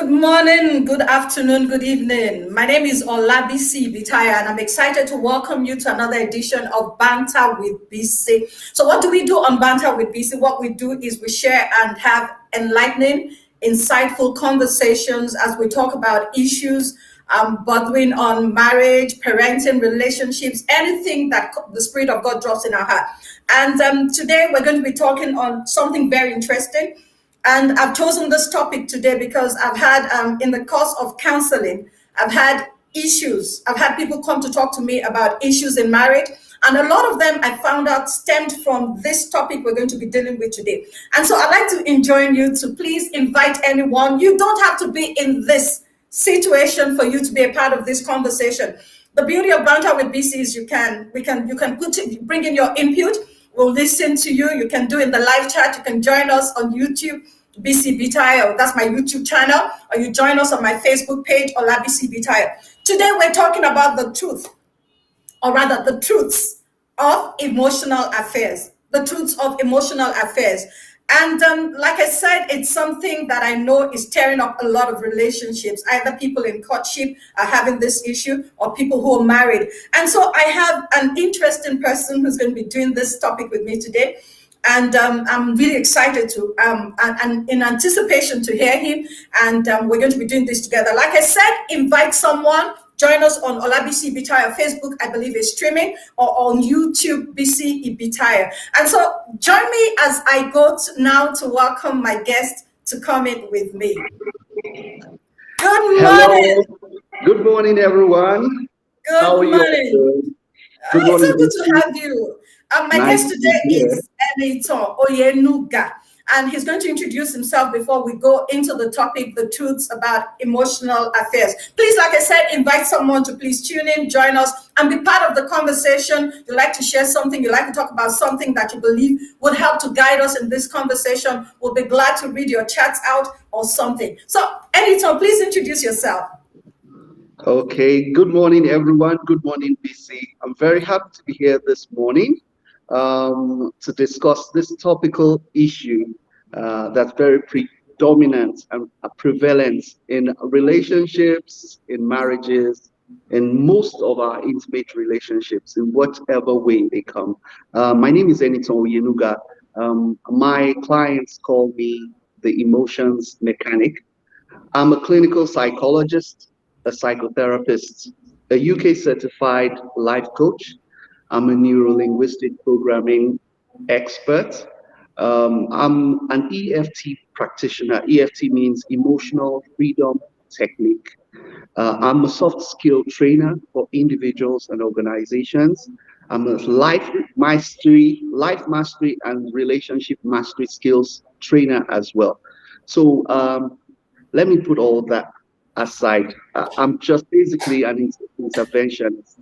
Good morning, good afternoon, good evening. My name is Bisi, and I'm excited to welcome you to another edition of Banter with Bisi. So what do we do on Banter with Bisi? What we do is we share and have enlightening, insightful conversations as we talk about issues bothering on marriage, parenting, relationships, anything that the Spirit of God drops in our heart. And today we're going to be talking on something very interesting. And I've chosen this topic today because I've had, in the course of counseling, I've had issues. I've had people come to talk to me about issues in marriage. And a lot of them I found out stemmed from this topic we're going to be dealing with today. And so I'd like to enjoin you to please invite anyone. You don't have to be in this situation for you to be a part of this conversation. The beauty of Banter with BC is you can bring in your input. We'll listen to you. You can do in the live chat. You can join us on YouTube, BC Bitayo. That's my YouTube channel. Or you join us on my Facebook page, BC Bitayo. Today we're talking about the truth, or rather the truths of emotional affairs. The truths of emotional affairs. And like I said, it's something that I know is tearing up a lot of relationships. Either people in courtship are having this issue or people who are married. And so I have an interesting person who's going to be doing this topic with me today. And I'm really excited to, and in anticipation to hear him. And we're going to be doing this together. Like I said, invite someone. Join us on Olabisi Ibitaya. Facebook, I believe, is streaming, or on YouTube, Bisi Ibitaya. And so join me as I go now to welcome my guest to come in with me. Good morning. Hello. Good morning, everyone. Good morning. Good morning. It's so good to have you. My guest today is Eniton Oyenuga. And he's going to introduce himself before we go into the topic, the truths about emotional affairs. Please, like I said, invite someone to please tune in, join us, and be part of the conversation. You like to share something, you like to talk about something that you believe would help to guide us in this conversation. We'll be glad to read your chats out or something. So, Eniton, please introduce yourself. Okay. Good morning, everyone. Good morning, BC. I'm very happy to be here this morning to discuss this topical issue that's very predominant and prevalent in relationships, in marriages, in most of our intimate relationships, in whatever way they come. My name is Eniton Oyenuga. My clients call me the emotions mechanic. I'm a clinical psychologist, a psychotherapist, a UK certified life coach. I'm a neuro-linguistic programming expert. I'm an EFT practitioner. EFT means Emotional Freedom Technique. I'm a soft skill trainer for individuals and organizations. I'm a life mastery and relationship mastery skills trainer as well. So let me put all that aside. I'm just basically an interventionist.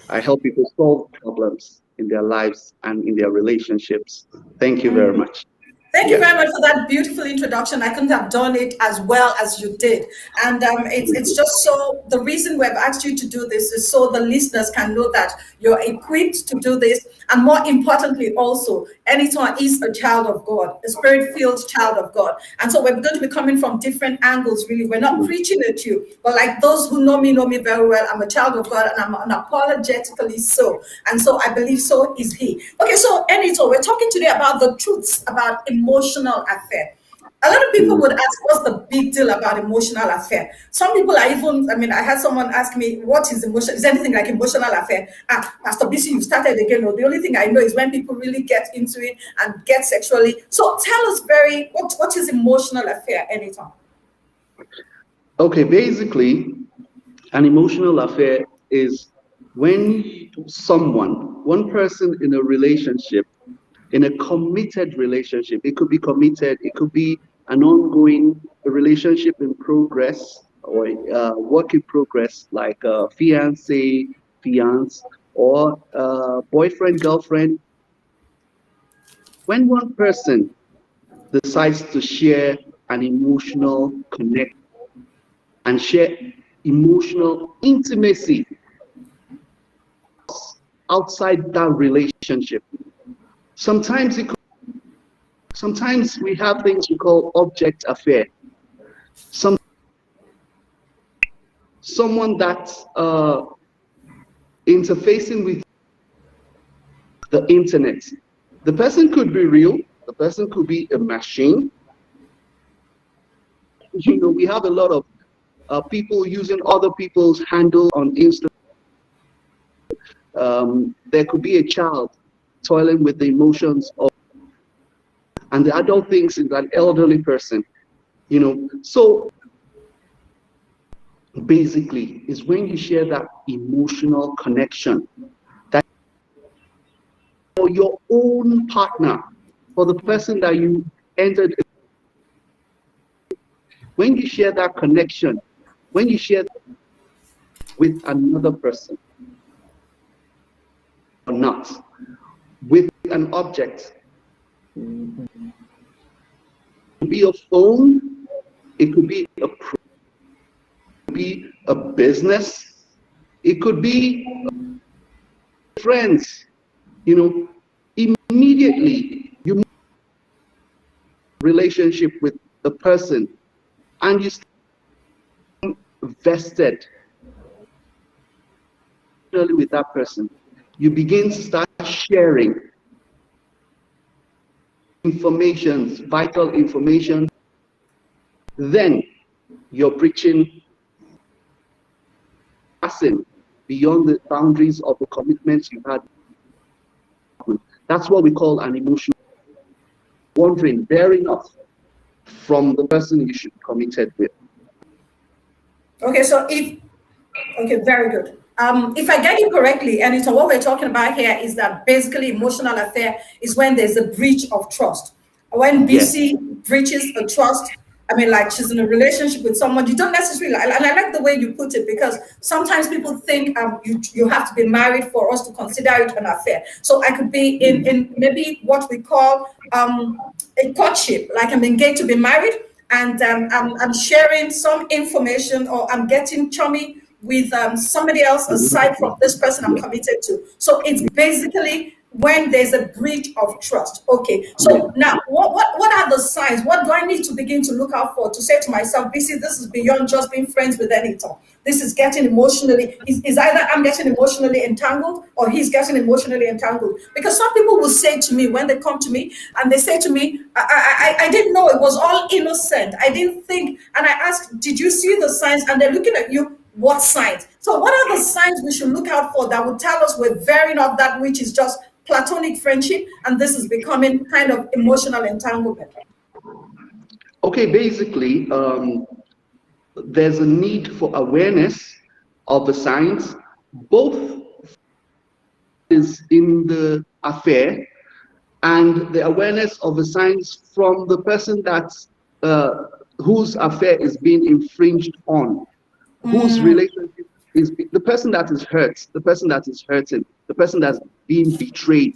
I help people solve problems in their lives and in their relationships. Thank you very much. Thank you very much for that beautiful introduction. I couldn't have done it as well as you did. And it's just so, the reason we've asked you to do this is so the listeners can know that you're equipped to do this. And more importantly, also, Eniton is a child of God, a spirit-filled child of God. And so we're going to be coming from different angles, really. We're not preaching at you, but like those who know me very well. I'm a child of God, and I'm unapologetically so. And so I believe so is he. Okay, so Eniton, we're talking today about the truths about emotional affair. A lot of people would ask, what's the big deal about emotional affair? Some people are even, I had someone ask me, what is emotion? Is anything like emotional affair? Pastor Bisi, you started again. No, the only thing I know is when people really get into it and get sexually. So tell us what is emotional affair, Eniton? Okay, basically, an emotional affair is when one person in a relationship, in a committed relationship, it could be committed, it could be an ongoing relationship in progress, or work in progress, like a fiance, or boyfriend, girlfriend. When one person decides to share an emotional connect and share emotional intimacy outside that relationship, sometimes we have things we call object affair. someone that's interfacing with the internet. The person could be real, the person could be a machine. We have a lot of people using other people's handle on Instagram. There could be a child toiling with the emotions of, and the adult thinks is an elderly person. So basically, is when you share that emotional connection that for your own partner, for the person that you entered. When you share that connection, when you share with another person, or not, with an object, it could be a phone, it could be a business, it could be friends, immediately you relationship with the person and you stay vested with that person. You begin to start sharing information, vital information. Then you're breaching, passing beyond the boundaries of the commitments you had. That's what we call an emotional wandering, bearing off from the person you should be committed with. Okay, okay, very good. If I get it correctly, and so what we're talking about here is that basically emotional affair is when there's a breach of trust. When Yes. BC breaches a trust, I mean, like she's in a relationship with someone you don't necessarily, and I like the way you put it because sometimes people think you have to be married for us to consider it an affair. So I could be in maybe what we call a courtship, like I'm engaged to be married, and I'm sharing some information or I'm getting chummy with somebody else aside from this person I'm Yeah. committed to. So it's basically when there's a breach of trust. Okay, Yeah. so now what are the signs? What do I need to begin to look out for to say to myself, BC, this is beyond just being friends with Editor. This is getting emotionally, is either I'm getting emotionally entangled or he's getting emotionally entangled. Because some people will say to me when they come to me and they say to me, I didn't know, it was all innocent. I didn't think, and I asked, did you see the signs? And they're looking at you, what signs? So what are the signs we should look out for that would tell us we're veering off that which is just platonic friendship and this is becoming kind of emotional entanglement? Okay, basically, there's a need for awareness of the signs, both is in the affair and the awareness of the signs from the person that's whose affair is being infringed on, whose relationship is the person that is hurt, the person that is hurting, the person that's being betrayed.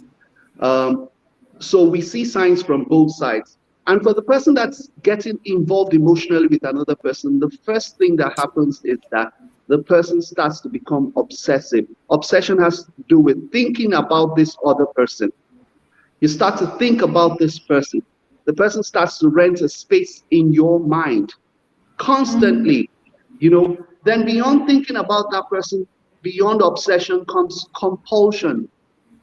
So we see signs from both sides. And for the person that's getting involved emotionally with another person, the first thing that happens is that the person starts to become obsessive. Obsession has to do with thinking about this other person. You start to think about this person. The person starts to rent a space in your mind constantly, Then beyond thinking about that person, beyond obsession comes compulsion.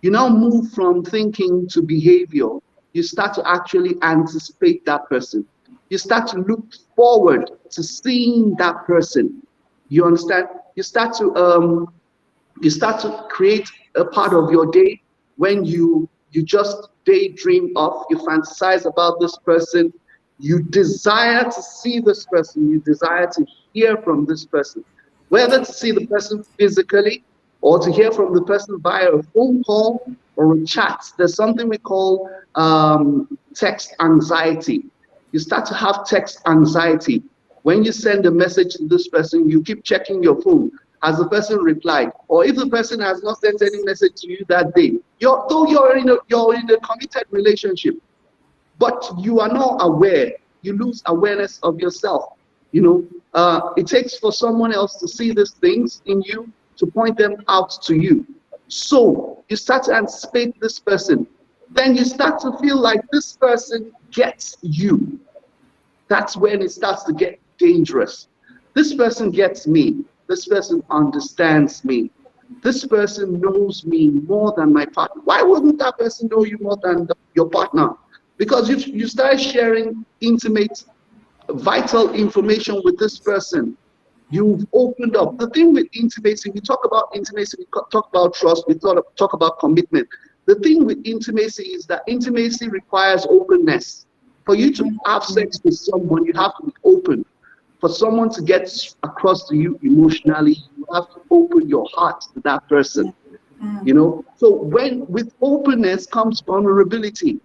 You now move from thinking to behavior. You start to actually anticipate that person. You start to look forward to seeing that person. You understand? You start to create a part of your day when you just daydream of, you fantasize about this person, you desire to see this person, you desire to hear from this person, whether to see the person physically or to hear from the person via a phone call or a chat. There's something we call text anxiety. You start to have text anxiety. When you send a message to this person, you keep checking your phone. Has the person replied? Or if the person has not sent any message to you that day, though you're in a committed relationship, but you are not aware, you lose awareness of yourself. It takes for someone else to see these things in you, to point them out to you. So you start to anticipate this person. Then you start to feel like this person gets you. That's when it starts to get dangerous. This person gets me. This person understands me. This person knows me more than my partner. Why wouldn't that person know you more than your partner? Because you start sharing intimate, vital information with this person. You've opened up. The thing with intimacy, we talk about intimacy, we talk about trust, we talk about commitment. The thing with intimacy is that intimacy requires openness. For you to have sex with someone, you have to be open. For someone to get across to you emotionally, you have to open your heart to that person. You know, so when with openness comes vulnerability.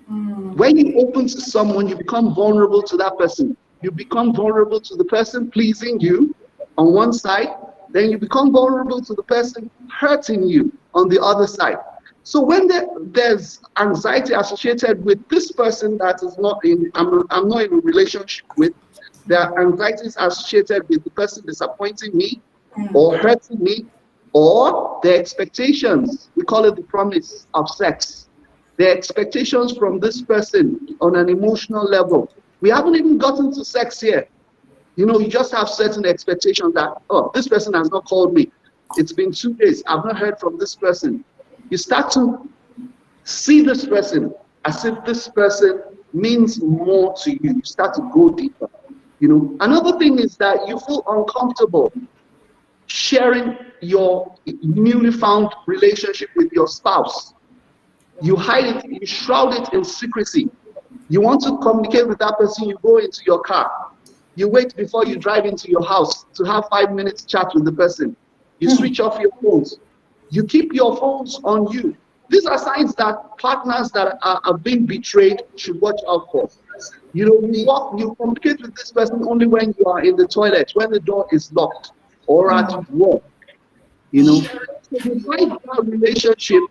When you open to someone, you become vulnerable to that person. You become vulnerable to the person pleasing you on one side, then you become vulnerable to the person hurting you on the other side. So when there's anxiety associated with this person that is not in, I'm not in a relationship with, there are anxieties associated with the person disappointing me or hurting me, or the expectations, we call it the promise of sex. The expectations from this person on an emotional level. We haven't even gotten to sex here. You know, you just have certain expectations that, oh, this person has not called me. It's been 2 days. I've not heard from this person. You start to see this person as if this person means more to you. You start to go deeper. You know, another thing is that you feel uncomfortable sharing your newly found relationship with your spouse. You hide it, you shroud it in secrecy. You want to communicate with that person, you go into your car. You wait before you drive into your house to have 5 minutes chat with the person. You switch off your phones. You keep your phones on you. These are signs that partners that are being betrayed should watch out for. You know, you communicate with this person only when you are in the toilet, when the door is locked, or at work. You know, so you hide that relationship.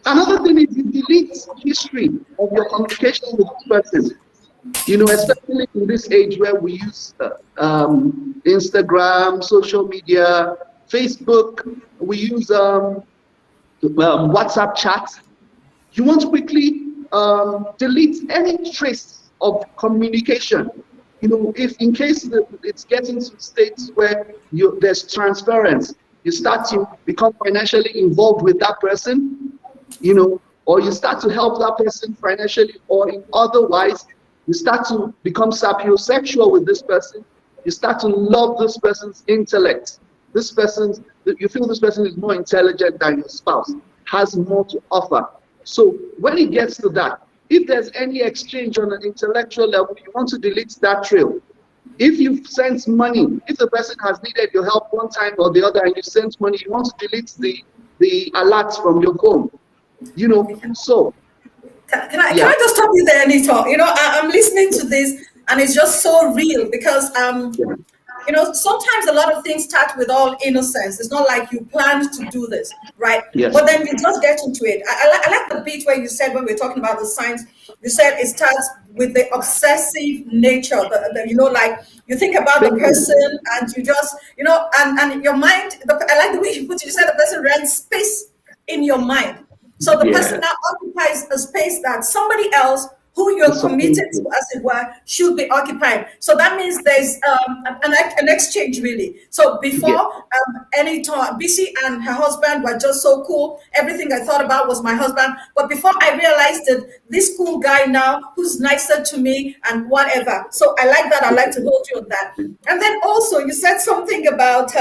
Another thing is you delete history of your communication with this person. You know, especially in this age where we use Instagram, social media, Facebook, we use WhatsApp chat. You want to quickly delete any trace of communication. You know, if in case it's getting to states where there's transference, you start to become financially involved with that person, you know, or you start to help that person financially, or in otherwise, you start to become sapiosexual with this person. You start to love this person's intellect. You feel this person is more intelligent than your spouse, has more to offer. So when it gets to that, if there's any exchange on an intellectual level, you want to delete that trail. If you've sent money, if the person has needed your help one time or the other and you sent money, you want to delete the alerts from your phone. You know, so can I just stop you there, Anita? You know, I'm listening to this and it's just so real because yeah, you know, sometimes a lot of things start with all innocence. It's not like you planned to do this, right? yes, But then you just get into it. I like the bit where you said, when we are talking about the signs, you said it starts with the obsessive nature. You know, like you think about the thank you. person and you just, you know, and your mind, I like the way you put it, you said the person rents space in your mind. So the person Yeah, now occupies a space that somebody else who you're it's committed supposed to, to. as it were, should be occupying. So that means there's an exchange, really. So before Yeah, any time, Bisi and her husband were just so cool. Everything I thought about was my husband. But before I realized that this cool guy now, who's nicer to me and whatever. So I like that. I like to hold you on that. And then also, you said something about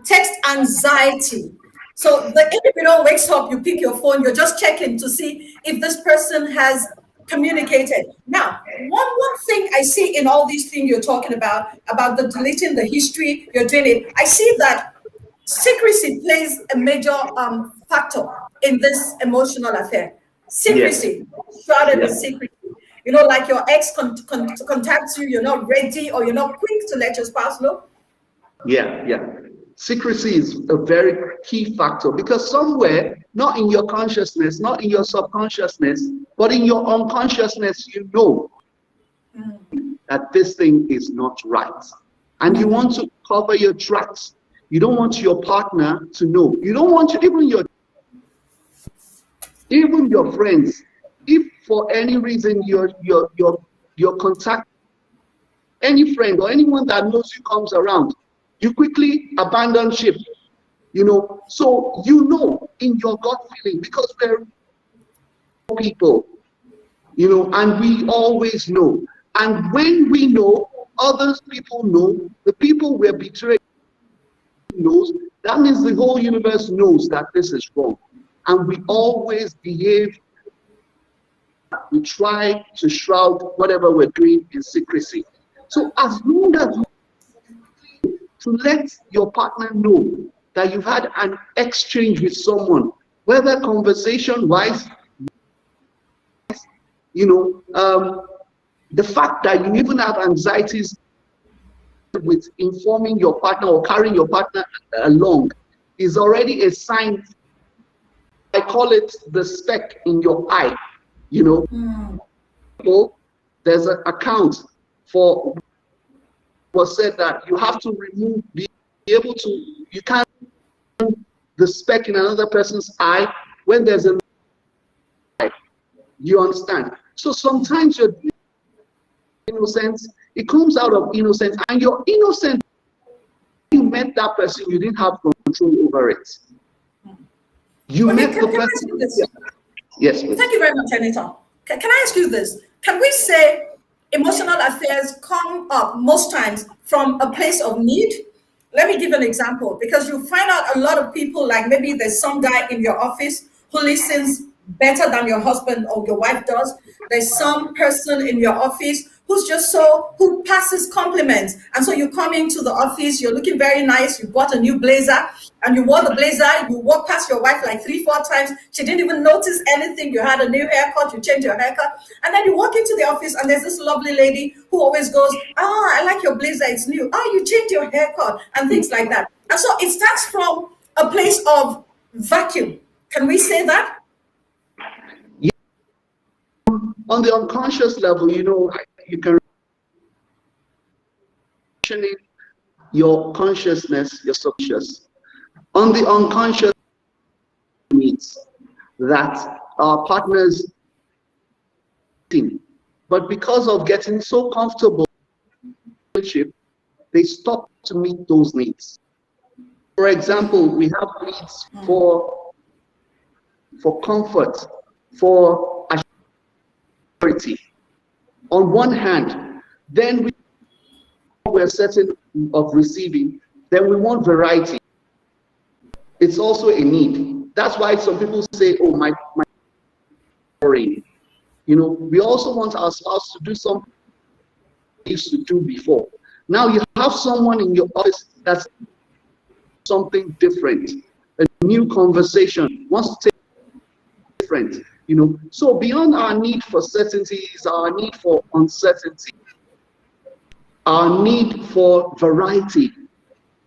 text anxiety. So the individual wakes up, you pick your phone, you're just checking to see if this person has communicated. Now, one thing I see in all these things you're talking about the deleting the history, you're doing it. I see that secrecy plays a major factor in this emotional affair. yes, Secrecy, shrouded yeah, in secrecy. You know, like your ex contacts you, you're not ready or you're not quick to let your spouse know. yeah. Secrecy is a very key factor because somewhere, not in your consciousness, not in your subconsciousness, but in your unconsciousness, you know that this thing is not right. And you want to cover your tracks. You don't want your partner to know. You don't want to, even your friends, if for any reason your contact, any friend or anyone that knows you comes around, You quickly abandon ship, So in your gut feeling, because we're people, and we always know. And when we know, others people know, the people we're betraying knows, that means the whole universe knows that this is wrong. And we always behave, we try to shroud whatever we're doing in secrecy. So as long as to let your partner know that you've had an exchange with someone, whether conversation wise, the fact that you even have anxieties with informing your partner or carrying your partner along is already a sign. I call it the speck in your eye. There's an account for was said that you have to be able to, you can't the speck in another person's eye when there's a eye. You understand? So sometimes you're innocence, it comes out of innocence, and you're innocent. You met that person, you didn't have control over it. You okay, met the person. Yes, please. Thank you very much, Anita. Can I ask you this? Can we say emotional affairs come up most times from a place of need? Let me give an example, because you find out a lot of people, like maybe there's some guy in your office who listens better than your husband or your wife does. There's some person in your office who passes compliments. And so you come into the office, you're looking very nice, you bought a new blazer, and you wore the blazer, you walk past your wife like 3-4 times, she didn't even notice anything, you had a new haircut, you changed your haircut, and then you walk into the office and there's this lovely lady who always goes, I like your blazer, it's new, you changed your haircut, and things like that. And so it starts from a place of vacuum. Can we say that? Yeah. On the unconscious level, you can your consciousness, your subconscious. On the unconscious needs that our partners think, but because of getting so comfortable in the relationship, they stop to meet those needs. For example, we have needs for comfort, for assurity. On one hand, then we're certain of receiving, then we want variety. It's also a need. That's why some people say, oh, my boring. We also want our spouse to do something we used to do before. Now you have someone in your office that's something different, a new conversation, wants to take different, So beyond our need for certainties, our need for uncertainty, our need for variety,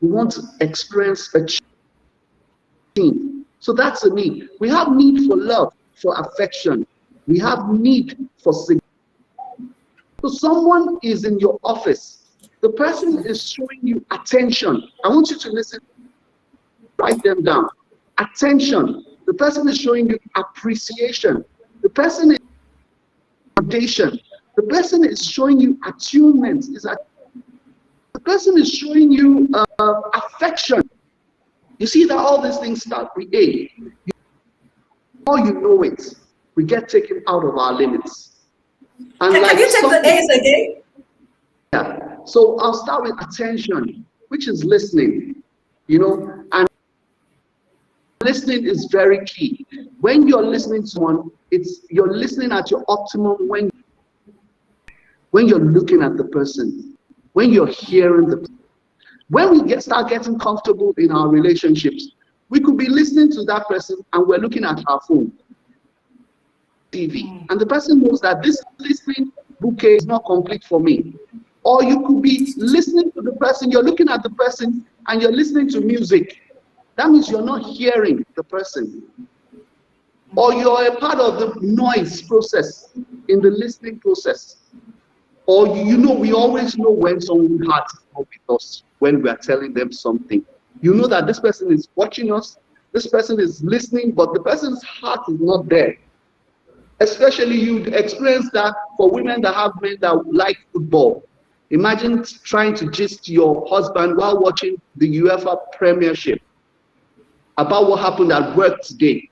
we want to experience a change. So that's a need. We have need for love, for affection. We have need for security. So someone is in your office. The person is showing you attention. I want you to listen. Write them down. Attention. The person is showing you appreciation. The person is foundation. The person is showing you attunement. The person is showing you affection. You see that all these things start with A. Before you know it, we get taken out of our limits. And can you take the A's again? Yeah. So I'll start with attention, which is listening. And listening is very key. When you're listening to someone, you're listening at your optimum when you're looking at the person, when you're hearing the person. When we start getting comfortable in our relationships, we could be listening to that person and we're looking at our phone, TV, and the person knows that this listening bouquet is not complete for me. Or you could be listening to the person, you're looking at the person and you're listening to music. That means you're not hearing the person. Or you're a part of the noise process in the listening process. Or we always know when someone's heart is not with us when we are telling them something. You know that this person is watching us, this person is listening, but the person's heart is not there. Especially you experience that for women that have men that like football. Imagine trying to gist your husband while watching the UEFA Premiership about what happened at work today.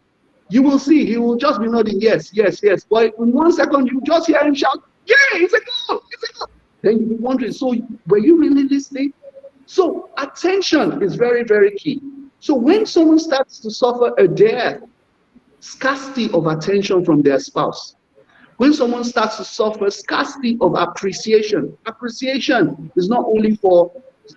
You will see he will just be nodding, yes, yes, yes. But in 1 second, you just hear him shout, yeah, it's a goal, it's a goal. Then you'll be wondering, so were you really listening? So attention is very, very key. So when someone starts to suffer a death, scarcity of attention from their spouse, when someone starts to suffer scarcity of appreciation, appreciation is not only for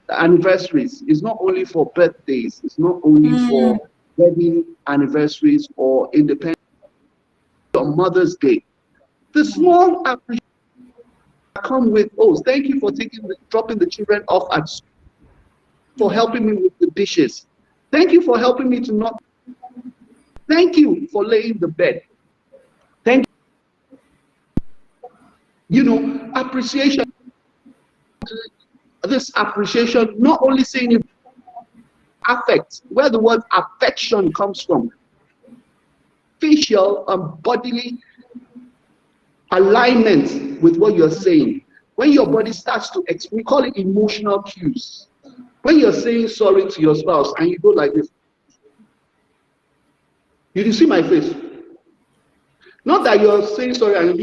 anniversaries, it's not only for birthdays, it's not only for Mm, wedding anniversaries or independence or Mother's Day. The small appreciation come with, oh, thank you for dropping the children off at school, for helping me with the dishes. Thank you for helping me to not. Thank you for laying the bed. Thank you. Appreciation. This appreciation, not only saying it, affect, where the word affection comes from, facial and bodily alignment with what you're saying. When your body starts to, we call it emotional cues. When you're saying sorry to your spouse and you go like this, you see my face. Not that you're saying sorry and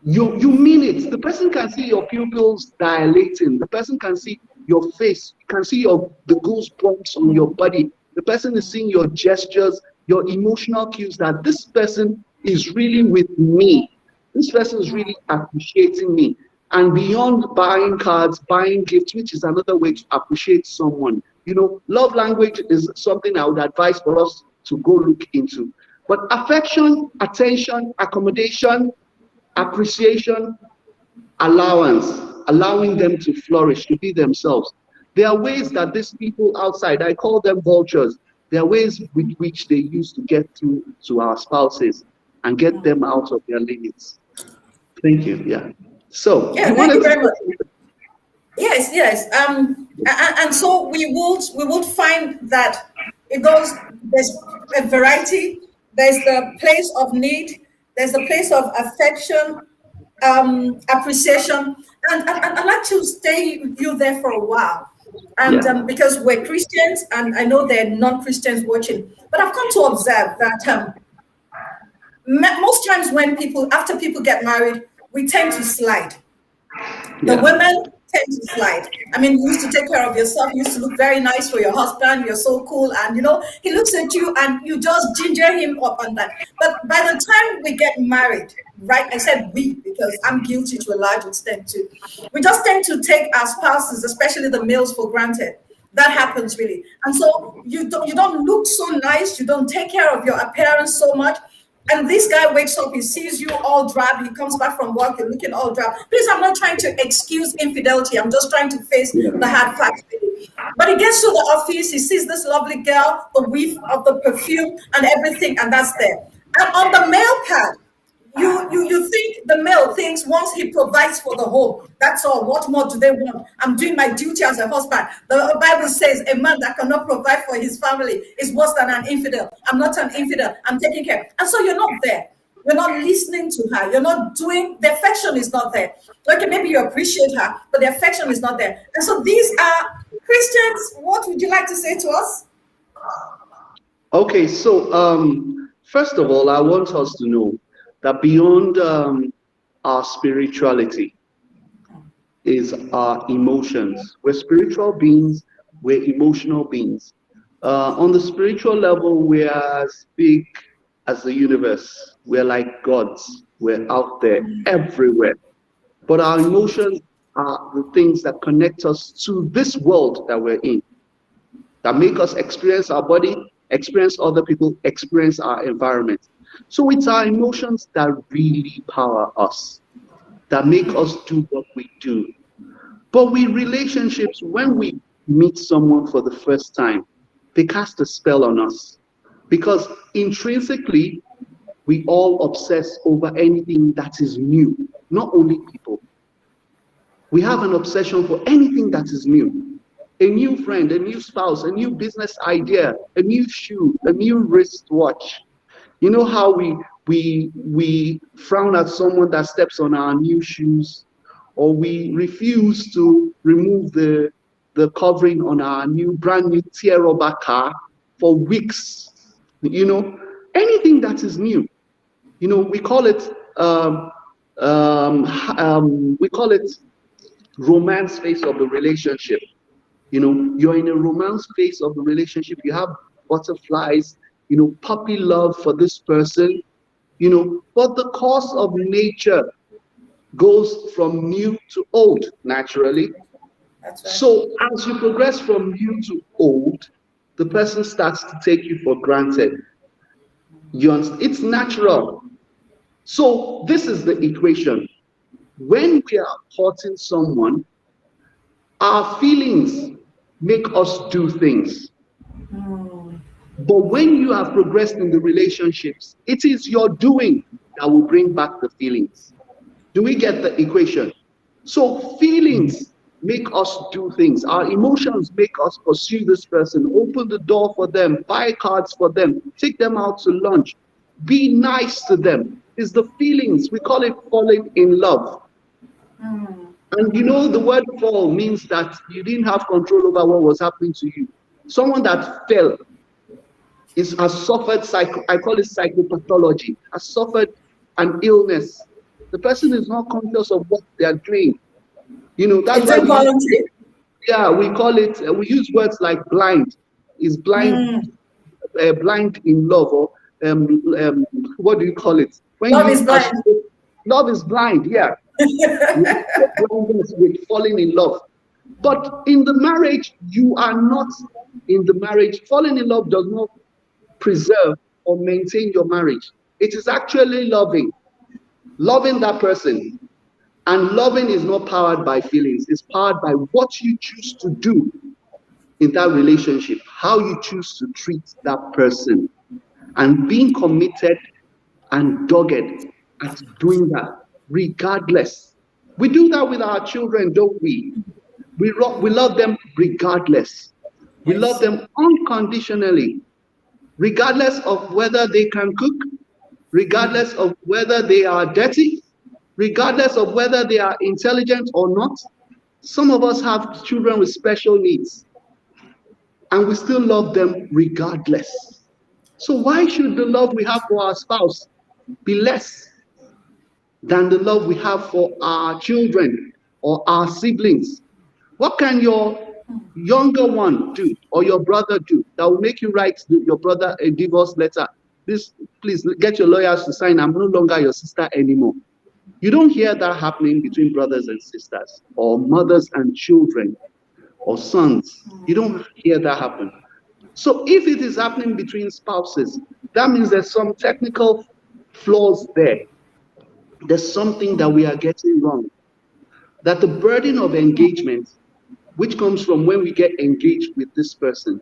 you mean it. The person can see your pupils dilating. The person can see your face. You can see the goosebumps on your body. The person is seeing your gestures, your emotional cues that this person is really with me. This person is really appreciating me. And beyond buying cards, buying gifts, which is another way to appreciate someone. Love language is something I would advise for us to go look into. But affection, attention, accommodation, appreciation, allowance, allowing them to flourish, to be themselves. There are ways that these people outside, I call them vultures, there are ways with which they use to get to our spouses and get them out of their limits. Thank you. Yeah. So yeah, you thank you wanted to very much. say Yes, yes. And so we would find that it goes. There's a variety. There's the place of need. There's the place of affection, appreciation, and I'd like to stay with you there for a while. And yeah. because we're Christians, and I know there are non-Christians watching, but I've come to observe that most times when after people get married, we tend to slide. The Yeah. women tend to slide. I mean, you used to take care of yourself. You used to look very nice for your husband. You're so cool. And, he looks at you and you just ginger him up on that. But by the time we get married, right? I said we because I'm guilty to a large extent too. We just tend to take our spouses, especially the males, for granted. That happens really. And so you don't look so nice. You don't take care of your appearance so much. And this guy wakes up, he sees you all drab, he comes back from work, you're looking all drab. Please, I'm not trying to excuse infidelity. I'm just trying to face Yeah. the hard facts. But he gets to the office, he sees this lovely girl, the whiff of the perfume and everything, and that's there. And on the male part, you think the male thinks once he provides for the home, that's all. What more do they want? I'm doing my duty as a husband. The Bible says a man that cannot provide for his family is worse than an infidel. I'm not an infidel. I'm taking care. And so you're not there. You're not listening to her. You're not doing, the affection is not there. Okay, maybe you appreciate her, but the affection is not there. And so these are Christians. What would you like to say to us? Okay, so first of all, I want us to know that beyond our spirituality is our emotions. We're spiritual beings, we're emotional beings. On the spiritual level, we're as big as the universe. We're like gods. We're out there everywhere. But our emotions are the things that connect us to this world that we're in, that make us experience our body, experience other people, experience our environment. So it's our emotions that really power us, that make us do what we do. But with relationships, when we meet someone for the first time, they cast a spell on us because intrinsically, we all obsess over anything that is new, not only people. We have an obsession for anything that is new. A new friend, a new spouse, a new business idea, a new shoe, a new wristwatch. You know how we frown at someone that steps on our new shoes, or we refuse to remove the covering on our brand new tear rubber car for weeks. Anything that is new, we call it um, we call it romance phase of the relationship. You're in a romance phase of the relationship. You have butterflies, puppy love for this person, but the course of nature goes from new to old naturally. That's right. So as you progress from new to old, the person starts to take you for granted. It's natural. So this is the equation. When we are courting someone, our feelings make us do things. But when you have progressed in the relationships, it is your doing that will bring back the feelings. Do we get the equation? So feelings make us do things. Our emotions make us pursue this person, open the door for them, buy cards for them, take them out to lunch, be nice to them. It's the feelings. We call it falling in love. And the word fall means that you didn't have control over what was happening to you. Someone that fell has suffered I call it psychopathology, has suffered an illness. The person is not conscious of what they are doing. That's It's why involuntary. we call it, we use words like blind. Is blind, blind in love, or what do you call it? When Love is you blind. love is blind, yeah. Blindness with falling in love. But in the marriage, you are not in the marriage. Falling in love does not preserve or maintain your marriage. It is actually loving that person. And loving is not powered by feelings, it's powered by what you choose to do in that relationship, how you choose to treat that person, and being committed and dogged at doing that regardless. We do that with our children, don't we? We love them regardless. We love Yes. them unconditionally, regardless of whether they can cook, regardless of whether they are dirty, regardless of whether they are intelligent or not. Some of us have children with special needs, and we still love them regardless. So why should the love we have for our spouse be less than the love we have for our children or our siblings? What can your younger one do, or your brother do, that will make you write your brother a divorce letter? Please get your lawyers to sign. I'm no longer your sister anymore. You don't hear that happening between brothers and sisters, or mothers and children, or sons. You don't hear that happen. So if it is happening between spouses, that means there's some technical flaws there. There's something that we are getting wrong. That the burden of engagement, which comes from when we get engaged with this person,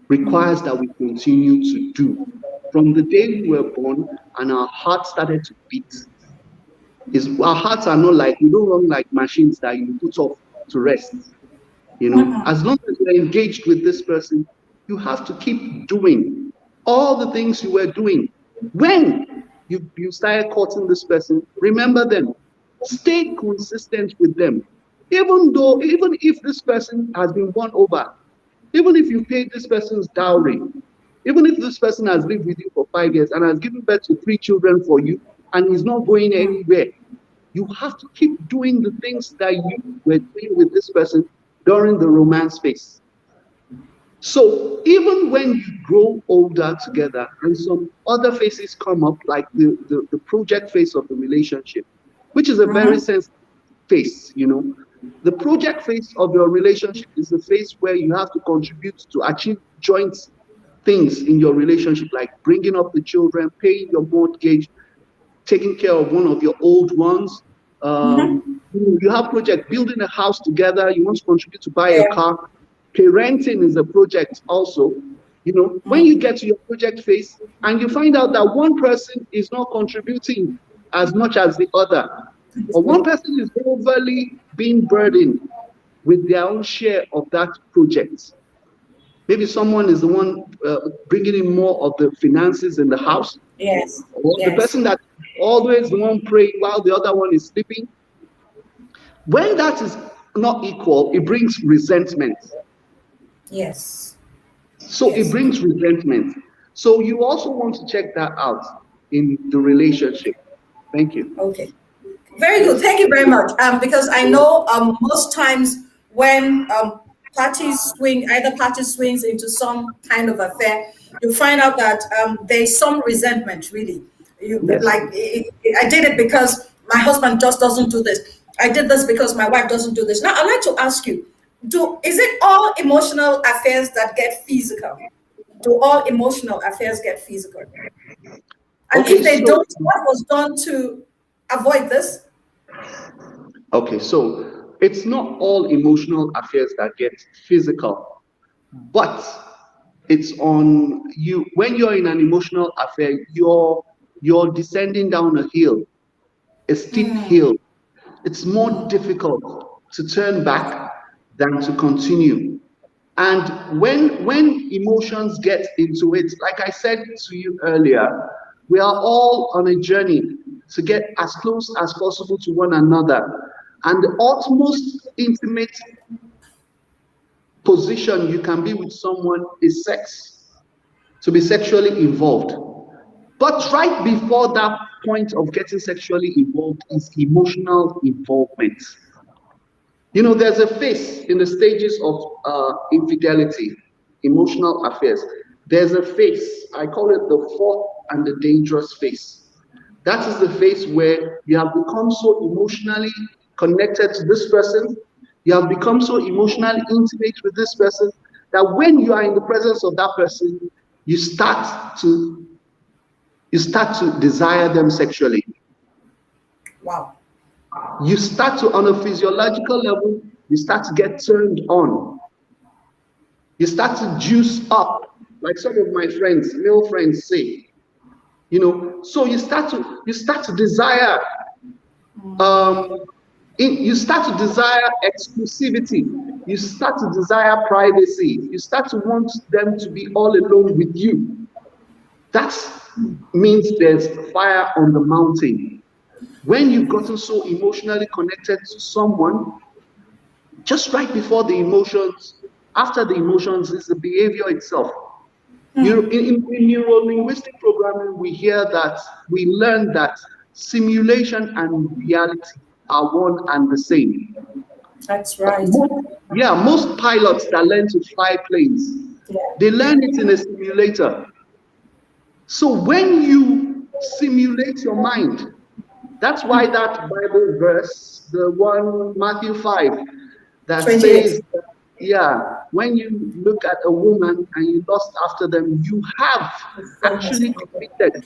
requires that we continue to do. From the day we were born and our heart started to beat, our hearts are not like, we don't run like machines that you put off to rest. As long as you're engaged with this person, you have to keep doing all the things you were doing. When you started courting this person, remember them. Stay consistent with them. Even if this person has been won over, even if you paid this person's dowry, even if this person has lived with you for 5 years and has given birth to 3 children for you and is not going anywhere, you have to keep doing the things that you were doing with this person during the romance phase. So even when you grow older together and some other phases come up, like the project phase of the relationship, which is a very sensitive phase, the project phase of your relationship is the phase where you have to contribute to achieve joint things in your relationship, like bringing up the children, paying your mortgage, taking care of one of your old ones. You have project building a house together. You want to contribute to buy a Yeah. car. Parenting is a project also. When you get to your project phase and you find out that one person is not contributing as much as the other, or one person is overly being burdened with their own share of that project. Maybe someone is the one bringing in more of the finances in the house, Yes. or the Yes. person that always the one praying while the other one is sleeping. When that is not equal, it brings resentment. Yes. So it Yes. brings resentment. So you also want to check that out in the relationship. Thank you. Okay. Very good. Yes. Thank you very much. Because I know most times when parties swing, either party swings into some kind of affair, you find out that there's some resentment. Really, you Yes. like I did it because my husband just doesn't do this. I did this because my wife doesn't do this. Now I'd like to ask you: is it all emotional affairs that get physical? Do all emotional affairs get physical? And Okay, if they so don't, what was done to avoid this? okay, so it's not all emotional affairs that get physical, but it's on you when you're in an emotional affair, you're descending down a hill, a steep hill. It's more difficult to turn back than to continue. And when emotions get into it, like I said to you earlier, we are all on a journey to get as close as possible to one another. And the utmost intimate position you can be with someone is sex, to be sexually involved. But right before that point of getting sexually involved is emotional involvement. You know, there's a phase in the stages of infidelity, emotional affairs. There's a phase, I call it the fourth and the dangerous phase. That is the phase where you have become so emotionally connected to this person, you have become so emotionally intimate with this person that when you are in the presence of that person, you start to desire them sexually. Wow. You start to, on a physiological level, you start to get turned on. You start to juice up, like some of my friends, male friends say. You know, so you start to desire um you start to desire exclusivity, you start to desire privacy, you start to want them to be all alone with you. That means there's fire on the mountain. When you've gotten so emotionally connected to someone, just right before the emotions, after the emotions is the behavior itself. In neuro-linguistic programming, we learn that simulation and reality are one and the same. That's right. Yeah, most pilots that learn to fly planes, Yeah. they learn it in a simulator. So when you simulate your mind, that's why that Bible verse, the one Matthew 5, that 28. says, yeah, when you look at a woman and you lust after them, you have actually committed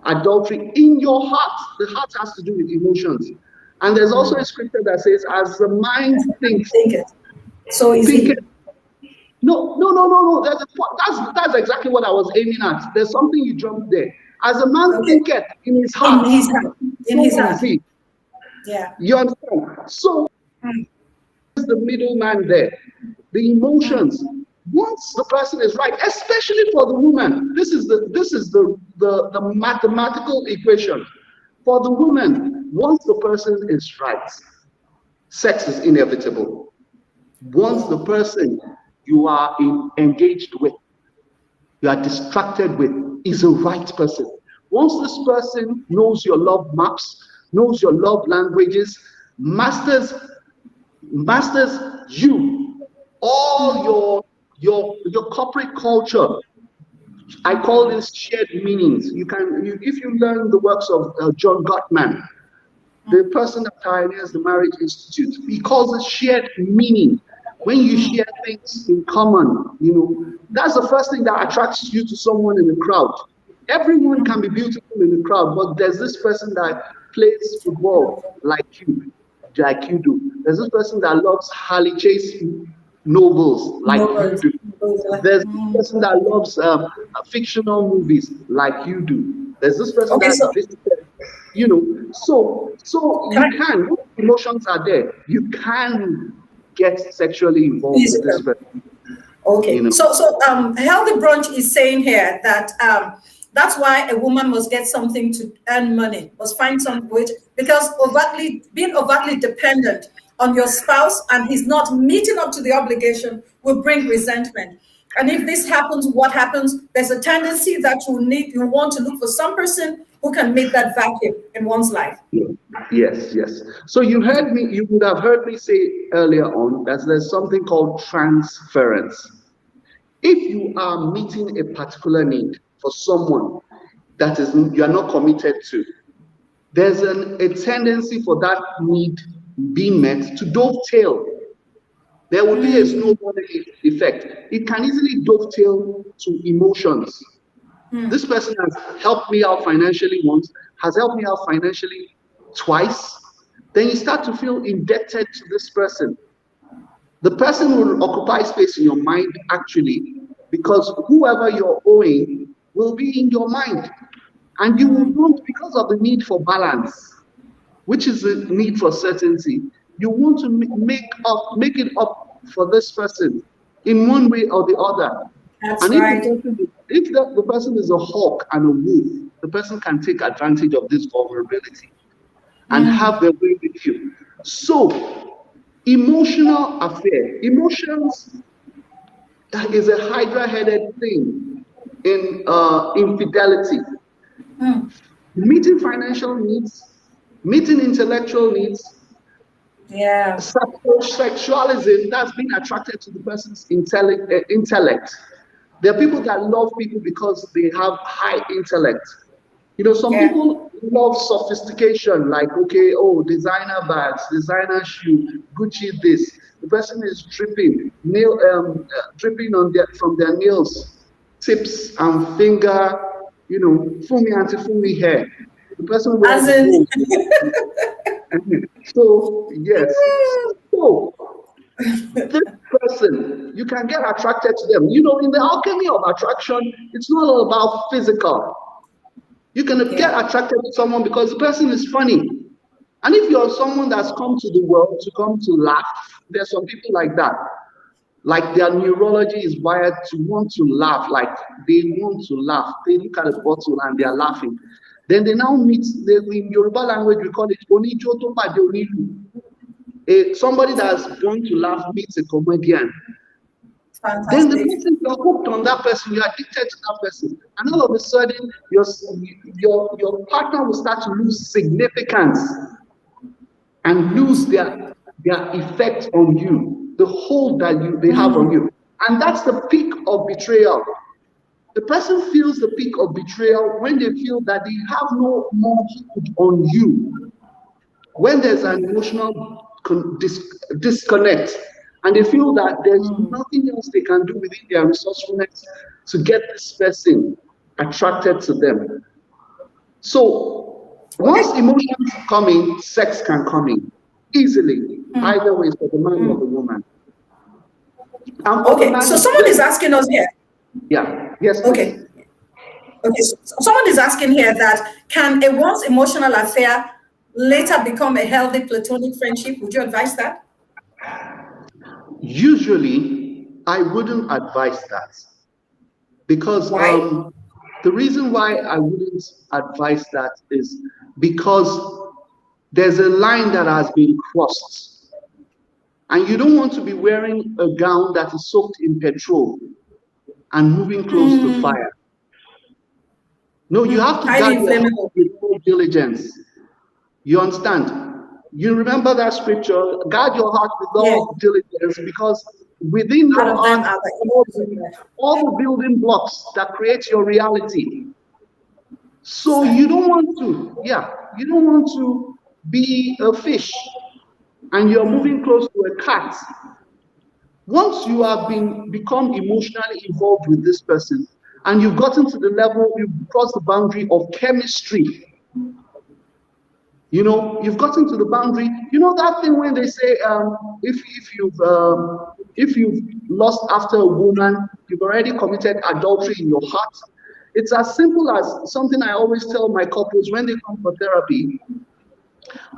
adultery in your heart. The heart has to do with emotions. And there's also a scripture that says, as the mind thinks, Think it. So think easy. it. No, no, no, no, no. That's exactly what I was aiming at. There's something you jumped there. As a man Okay. thinketh in his In heart, his hand. In his so is hand. he. Yeah. You understand? So is the middleman there. The emotions. Once the person is right, especially for the woman, this is the mathematical equation. For the woman, once the person is right, sex is inevitable. Once the person you are engaged with, you are distracted with, is the right person. Once this person knows your love maps, knows your love languages, masters you, all your corporate culture. I call this shared meanings. If you learn the works of John Gottman, the person that pioneers the Marriage Institute, he calls it shared meaning. When you share things in common, that's the first thing that attracts you to someone in the crowd. Everyone can be beautiful in the crowd, but there's this person that plays football like you do. There's this person that loves Harley Chase novels like No you words. do. There's this person that loves fictional movies like you do. There's this person Okay, that so visited, so can you I can, emotions are there. You can get sexually involved with this physical? person, you Okay. know. So Healthy Brunch is saying here that That's why a woman must get something to earn money, must find some wage, because being overtly dependent on your spouse and he's not meeting up to the obligation will bring resentment. And if this happens, what happens? There's a tendency that you want to look for some person who can make that vacuum in one's life. Yes, yes. So you would have heard me say earlier on that there's something called transference. If you are meeting a particular need for someone that is you are not committed to, there's a tendency for that need being met to dovetail. There will be a snowballing effect. It can easily dovetail to emotions. This person has helped me out financially once, has helped me out financially twice. Then you start to feel indebted to this person. The person will occupy space in your mind actually, because whoever you're owing will be in your mind. And you will want, because of the need for balance, which is the need for certainty, you want to make it up for this person in one way or the other. That's And right. if the person is a hawk and a wolf, the person can take advantage of this vulnerability and have their way with you. So, emotional affair, emotions, that is a hydra-headed thing in infidelity. Meeting financial needs, meeting intellectual needs, Yeah. sexualism, that's being attracted to the person's intellect. There are people that love people because they have high intellect. Some Yeah. people love sophistication, like, okay, oh, designer bags, designer shoe, Gucci this. The person is dripping, dripping from their nails, tips and finger, fumi anti-fumi hair. The person wears As in, gold. So, yes. So, this person, you can get attracted to them. In the alchemy of attraction, it's not all about physical. You can get attracted to someone because the person is funny. And if you're someone that's come to the world to come to laugh, there's some people like that. Like their neurology is wired to want to laugh, like they want to laugh. They look at a bottle and they're laughing. Then they now meet, in Yoruba language, we call it Onijo to Pade Onilu. Somebody that's going to laugh meets a comedian. Then the person, you're hooked on that person, you're addicted to that person. And all of a sudden, your partner will start to lose significance and lose their effect on you, the hold that they have on you. And that's the peak of betrayal. The person feels the peak of betrayal when they feel that they have no more hold on you. When there's an emotional disconnect, and they feel that there's nothing else they can do within their resourcefulness to get this person attracted to them. So once emotions come in, sex can come in easily, either way, for the man or the woman. Okay, so someone is asking us here. Yeah, yes, okay. please. Okay, so someone is asking here that can a once emotional affair later become a healthy platonic friendship? Would you advise that? Usually, I wouldn't advise that, because Why? the reason why I wouldn't advise that is because there's a line that has been crossed, and you don't want to be wearing a gown that is soaked in petrol and moving close to fire. No, you have to Highly guard your heart inflammable. with all diligence. You understand? You remember that scripture, guard your heart with Yes. all diligence, because within Out your of them heart are the all the building blocks that create your reality. So you don't want to be a fish and you're moving close to a cat. Once you have become emotionally involved with this person and you've gotten to the level, you've crossed the boundary of chemistry. You've gotten to the boundary. That thing when they say, if you've lost after a woman, you've already committed adultery in your heart. It's as simple as something I always tell my couples when they come for therapy.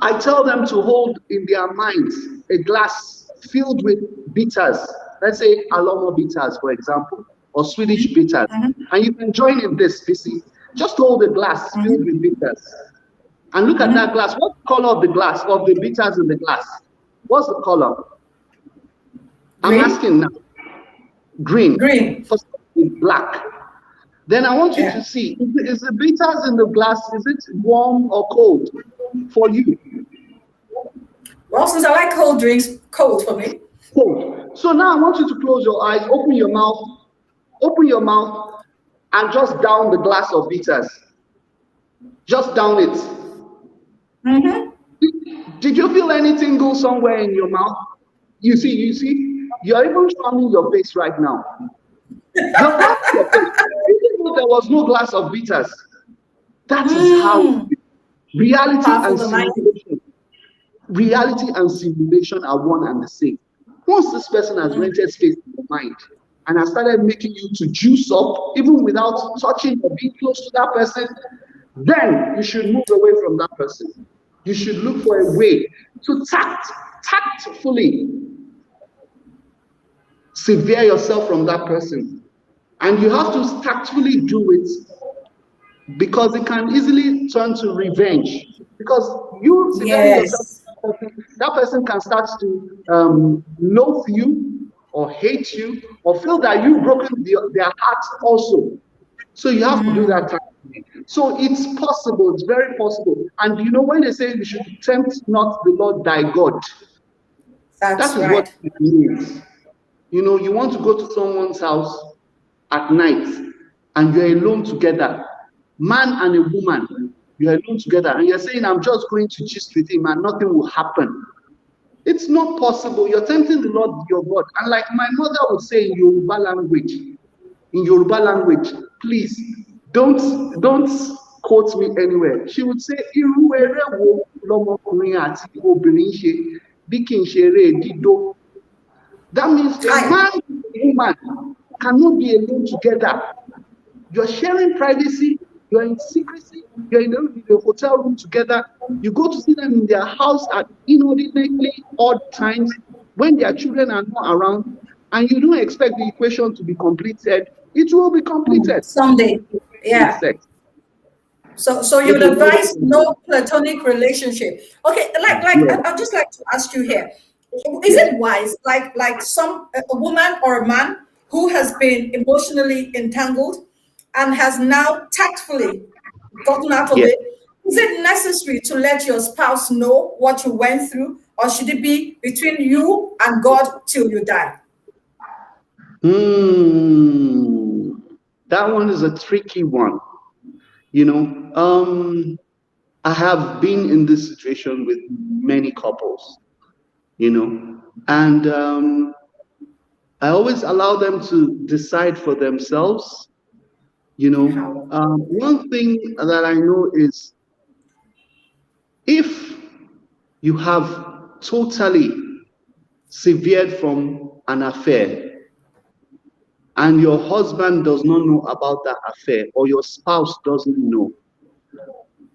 I tell them to hold in their minds a glass filled with bitters. Let's say Alomo bitters, for example, or Swedish bitters. And you can join in this, Bisi. Just hold a glass filled with bitters and look at that glass. What's the color of the glass, of the bitters in the glass? What's the color? I'm Green? asking now. Green. Green. First, it's black. Then I want you to Yeah. see, is the bitters in the glass, is it warm or cold for you? Well, since I like cold drinks, cold for me. Cold. So now I want you to close your eyes, open your mouth, and just down the glass of bitters. Just down it. Mm-hmm. Did you feel anything go somewhere in your mouth? You see, you're even showing your face right now. The part of your face, even though there was no glass of bitters, that is how reality Powerful and the mind. simulation are one and the same. Once this person has rented space in your mind and has started making you to juice up, even without touching or being close to that person, then you should move away from that person. You should look for a way to tactfully sever yourself from that person. And you have to tactfully do it because it can easily turn to revenge. Because you severing yourself, Yes. that person can start to loathe you or hate you or feel that you've broken their hearts also. So you have to do that tactfully. So it's possible, it's very possible. And you know, when they say you should tempt not the Lord thy God, That's that is what right. it means. You know, you want to go to someone's house at night and you're alone together, man and a woman, you're alone together, and you're saying, I'm just going to gist with him and nothing will happen. It's not possible. You're tempting the Lord your God. And like my mother would say in Yoruba language, please don't quote me anywhere. She would say, irú eré wo lọmọkùnrin àti obìnrin ṣe bí kì í ṣe eré dídó. That means a Hi. man and a woman cannot be alone together. You're sharing privacy, you're in secrecy, you're in a hotel room together. You go to see them in their house at inordinately odd times when their children are not around, and you don't expect the equation to be completed. It will be completed. Someday. In Yeah. sex. So you It would will never advise complete. no platonic relationship. Okay, Yeah, I'd just like to ask you here. Is yeah, it wise, some a woman or a man who has been emotionally entangled and has now tactfully gotten out of yeah. it? Is it necessary to let your spouse know what you went through, or should it be between you and God till you die? Hmm. That one is a tricky one. You know, I have been in this situation with many couples, and I always allow them to decide for themselves. How? One thing that I know is if you have totally severed from an affair and your husband does not know about that affair or your spouse doesn't know,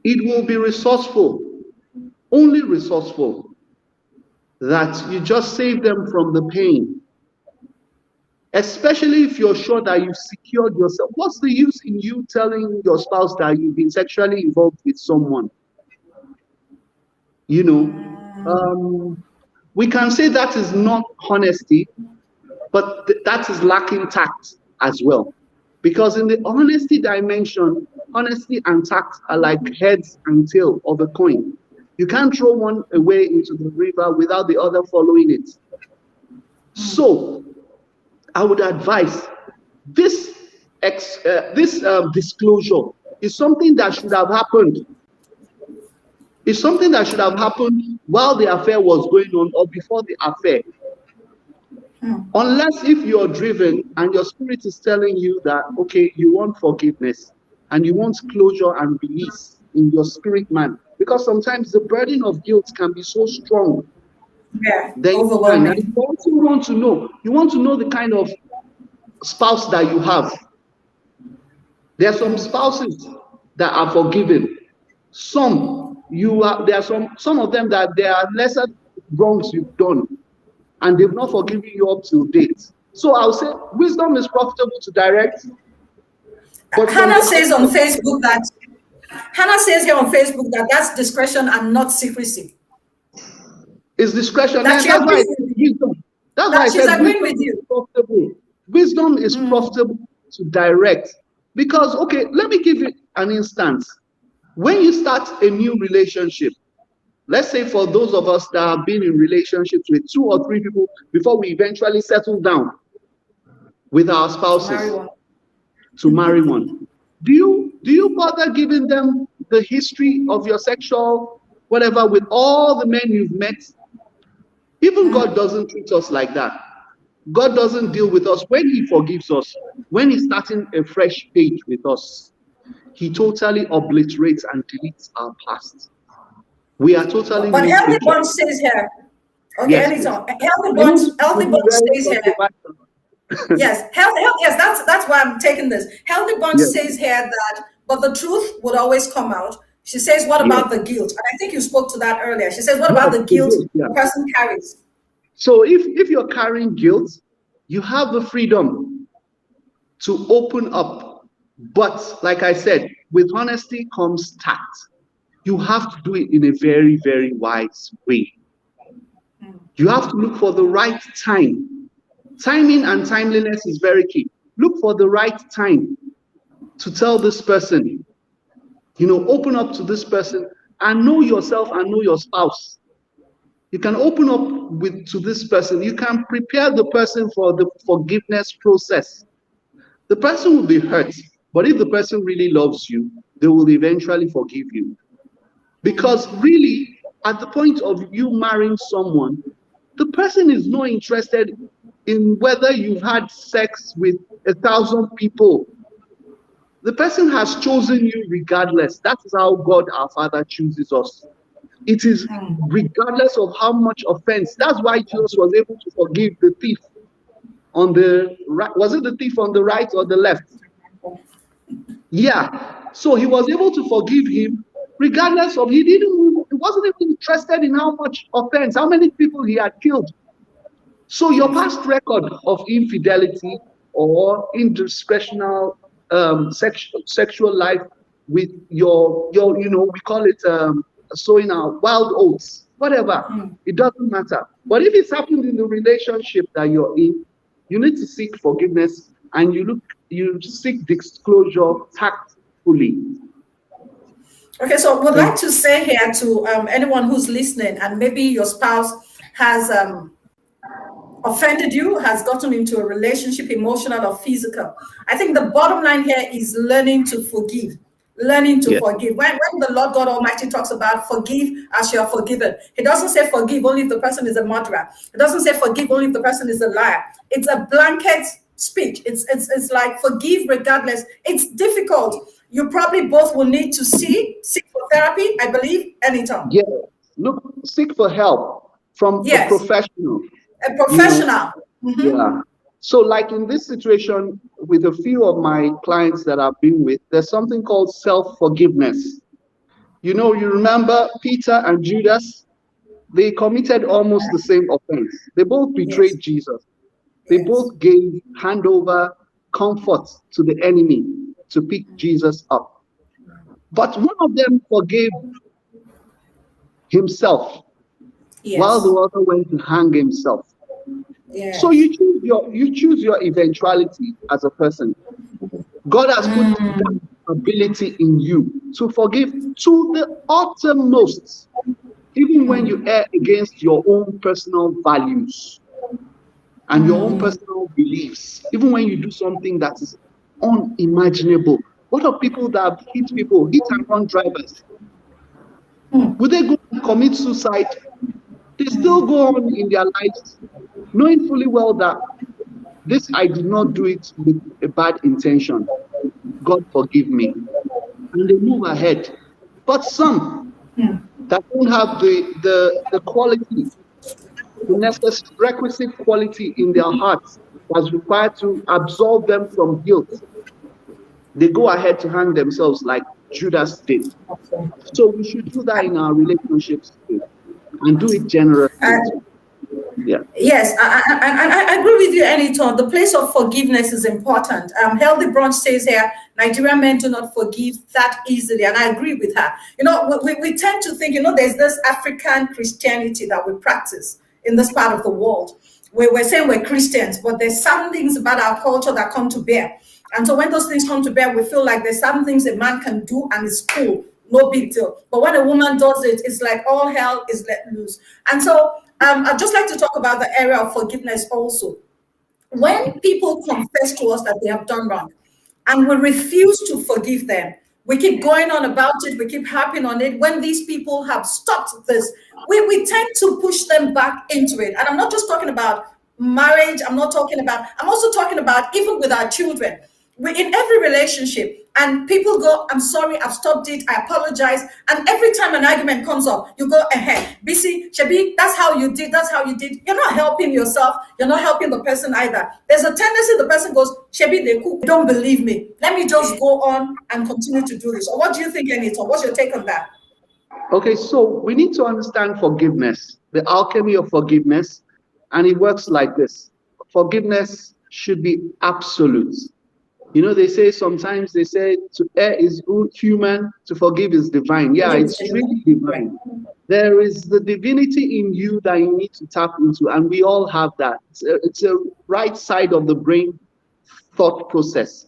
it will be resourceful, only resourceful, that you just save them from the pain, especially if you're sure that you've secured yourself. What's the use in you telling your spouse that you've been sexually involved with someone? You know, we can say that is not honesty, but that is lacking tact as well. Because in the honesty dimension, honesty and tact are like heads and tail of a coin. You can't throw one away into the river without the other following it. So I would advise this disclosure is something that should have happened. It's something that should have happened while the affair was going on or before the affair. Unless if you're driven and your spirit is telling you that, okay, you want forgiveness and you want closure and release in your spirit man. Because sometimes the burden of guilt can be so strong. Yeah, Then it's fine. And overwhelming. you also want to know the kind of spouse that you have. There are some spouses that are forgiven. There are some of them that there are lesser wrongs you've done and they've not forgiven you up to date. So I'll say wisdom is profitable to direct. But from Hannah the says on outside, Facebook that Hannah says here on Facebook that that's discretion and not secrecy. it's discretion. That And she that's why I agrees said with you. wisdom. That's why That I she's said agreeing wisdom with is you. profitable. Wisdom is profitable to direct. Because, okay, let me give you an instance. When you start a new relationship, let's say for those of us that have been in relationships with 2 or 3 people before we eventually settle down with our To marry spouses one. to marry one, do you bother giving them the history of your sexual whatever with all the men you've met? Even God doesn't treat us like that. God doesn't deal with us when He forgives us, when He's starting a fresh page with us. He totally obliterates and deletes our past. We are totally But new Healthy creatures. Bunch says here, okay, Yes, please. anytime. Healthy You Bunch, need to Healthy be Bunch very says here, controversial. yes, yes, that's why I'm taking this. Healthy Bunch Yes, says here that, but the truth would always come out. She says, what yes, about the guilt? And I think you spoke to that earlier. She says, what about yes, the the guilt guilt, yeah. the person carries? So if you're carrying guilt, you have the freedom to open up. But like I said, with honesty comes tact. You have to do it in a very, very wise way. You have to look for the right time. Timing and timeliness is very key. Look for the right time to tell this person, open up to this person and know yourself and know your spouse. You can open up to this person. You can prepare the person for the forgiveness process. The person will be hurt, but if the person really loves you, they will eventually forgive you. Because really, at the point of you marrying someone, the person is not interested in whether you've had sex with 1,000 people. The person has chosen you regardless. That is how God our Father chooses us. It is regardless of how much offense. That's why Jesus was able to forgive the thief on the right. Was it the thief on the right or the left? Yeah. So he was able to forgive him regardless of he wasn't even interested in how much offense, how many people he had killed. So your past record of infidelity or indiscretional sexual life with your we call it sowing our wild oats, whatever, it doesn't matter. But if it's happened in the relationship that you're in, you need to seek forgiveness and you seek disclosure tactfully. Okay, so would Thank like to say here to anyone who's listening, and maybe your spouse has offended you, has gotten into a relationship, emotional or physical. I think the bottom line here is learning to forgive. Learning to you. forgive. When the Lord God Almighty talks about forgive as you are forgiven, He doesn't say forgive only if the person is a murderer. It doesn't say forgive only if the person is a liar. It's a blanket speech. It's like forgive regardless. It's difficult. You probably both will need to seek for therapy, I believe, anytime. Yeah, look, seek for help from a Yes, professional. a You know, professional. yeah. So, like in this situation, with a few of my clients that I've been with, there's something called self-forgiveness. You remember Peter and Judas? They committed almost the same offense. They both Yes, betrayed Jesus. They yes. both gave handover comfort to the enemy to pick Jesus up. But one of them forgave himself while the Yes. other went to hang himself. So Yes. you choose your eventuality as a person. God has put that ability in you to forgive to the uttermost, even when you err against your own personal values and your own personal beliefs, even when you do something that is unimaginable. What of people that have hit people, hit and run drivers? Would they go and commit suicide? They still go on in their lives, knowing fully well that this I did not do it with a bad intention. God forgive me. And they move ahead. But some that don't have the quality, the necessary requisite quality in their hearts that's required to absolve them from guilt, they go ahead to hang themselves like Judas did. So we should do that in our relationships too, and do it generously And as well. Yeah. Yes, I agree with you, Anyton. The place of forgiveness is important. Healthy Brunch says here, Nigerian men do not forgive that easily, and I agree with her. We tend to think, there's this African Christianity that we practice in this part of the world. We're saying we're Christians, but there's some things about our culture that come to bear. And so when those things come to bear, we feel like there's some things a man can do and it's cool, no big deal. But when a woman does it, it's like all hell is let loose. And so I'd just like to talk about the area of forgiveness also. When people confess to us that they have done wrong and we refuse to forgive them, we keep going on about it, we keep harping on it. When these people have stopped this, we tend to push them back into it. And I'm not just talking about marriage, I'm also talking about even with our children. We in every relationship, and people go, I'm sorry, I've stopped it, I apologize. And every time an argument comes up, you go ahead. Bisi, Shabi, that's how you did. You're not helping yourself, you're not helping the person either. There's a tendency the person goes, Shabi, they cook, don't believe me. Let me just go on and continue to do this. Or what do you think, Anita? What's your take on that? Okay, so we need to understand forgiveness, the alchemy of forgiveness, and it works like this. Forgiveness should be absolute. They say sometimes they say to err is human, to forgive is divine. Yeah, it's really divine. There is the divinity in you that you need to tap into, and we all have that. It's a right side of the brain thought process.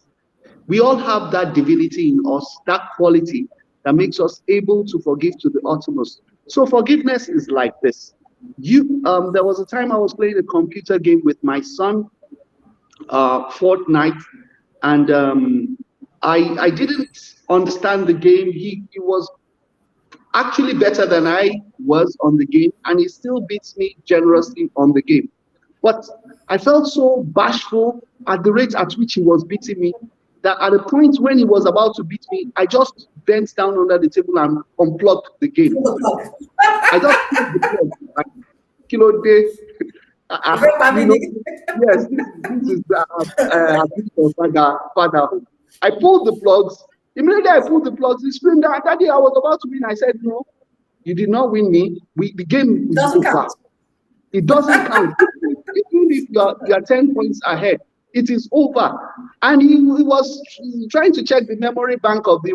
We all have that divinity in us, that quality that makes us able to forgive to the uttermost. So forgiveness is like this. There was a time I was playing a computer game with my son, Fortnite, and I didn't understand the game. He was actually better than I was on the game, and he still beats me generously on the game. But I felt so bashful at the rate at which he was beating me that at the point when he was about to beat me, I just bent down under the table and unplugged the game. I just pulled the plug. Like, kilo day. Yes, this is fatherhood. I pulled the plugs. Immediately I pulled the plugs. He screamed out, Daddy, I was about to win. I said, no, you did not win me. The game is over. It doesn't count. Even if you're 10 points ahead, it is over. And he was trying to check the memory bank of the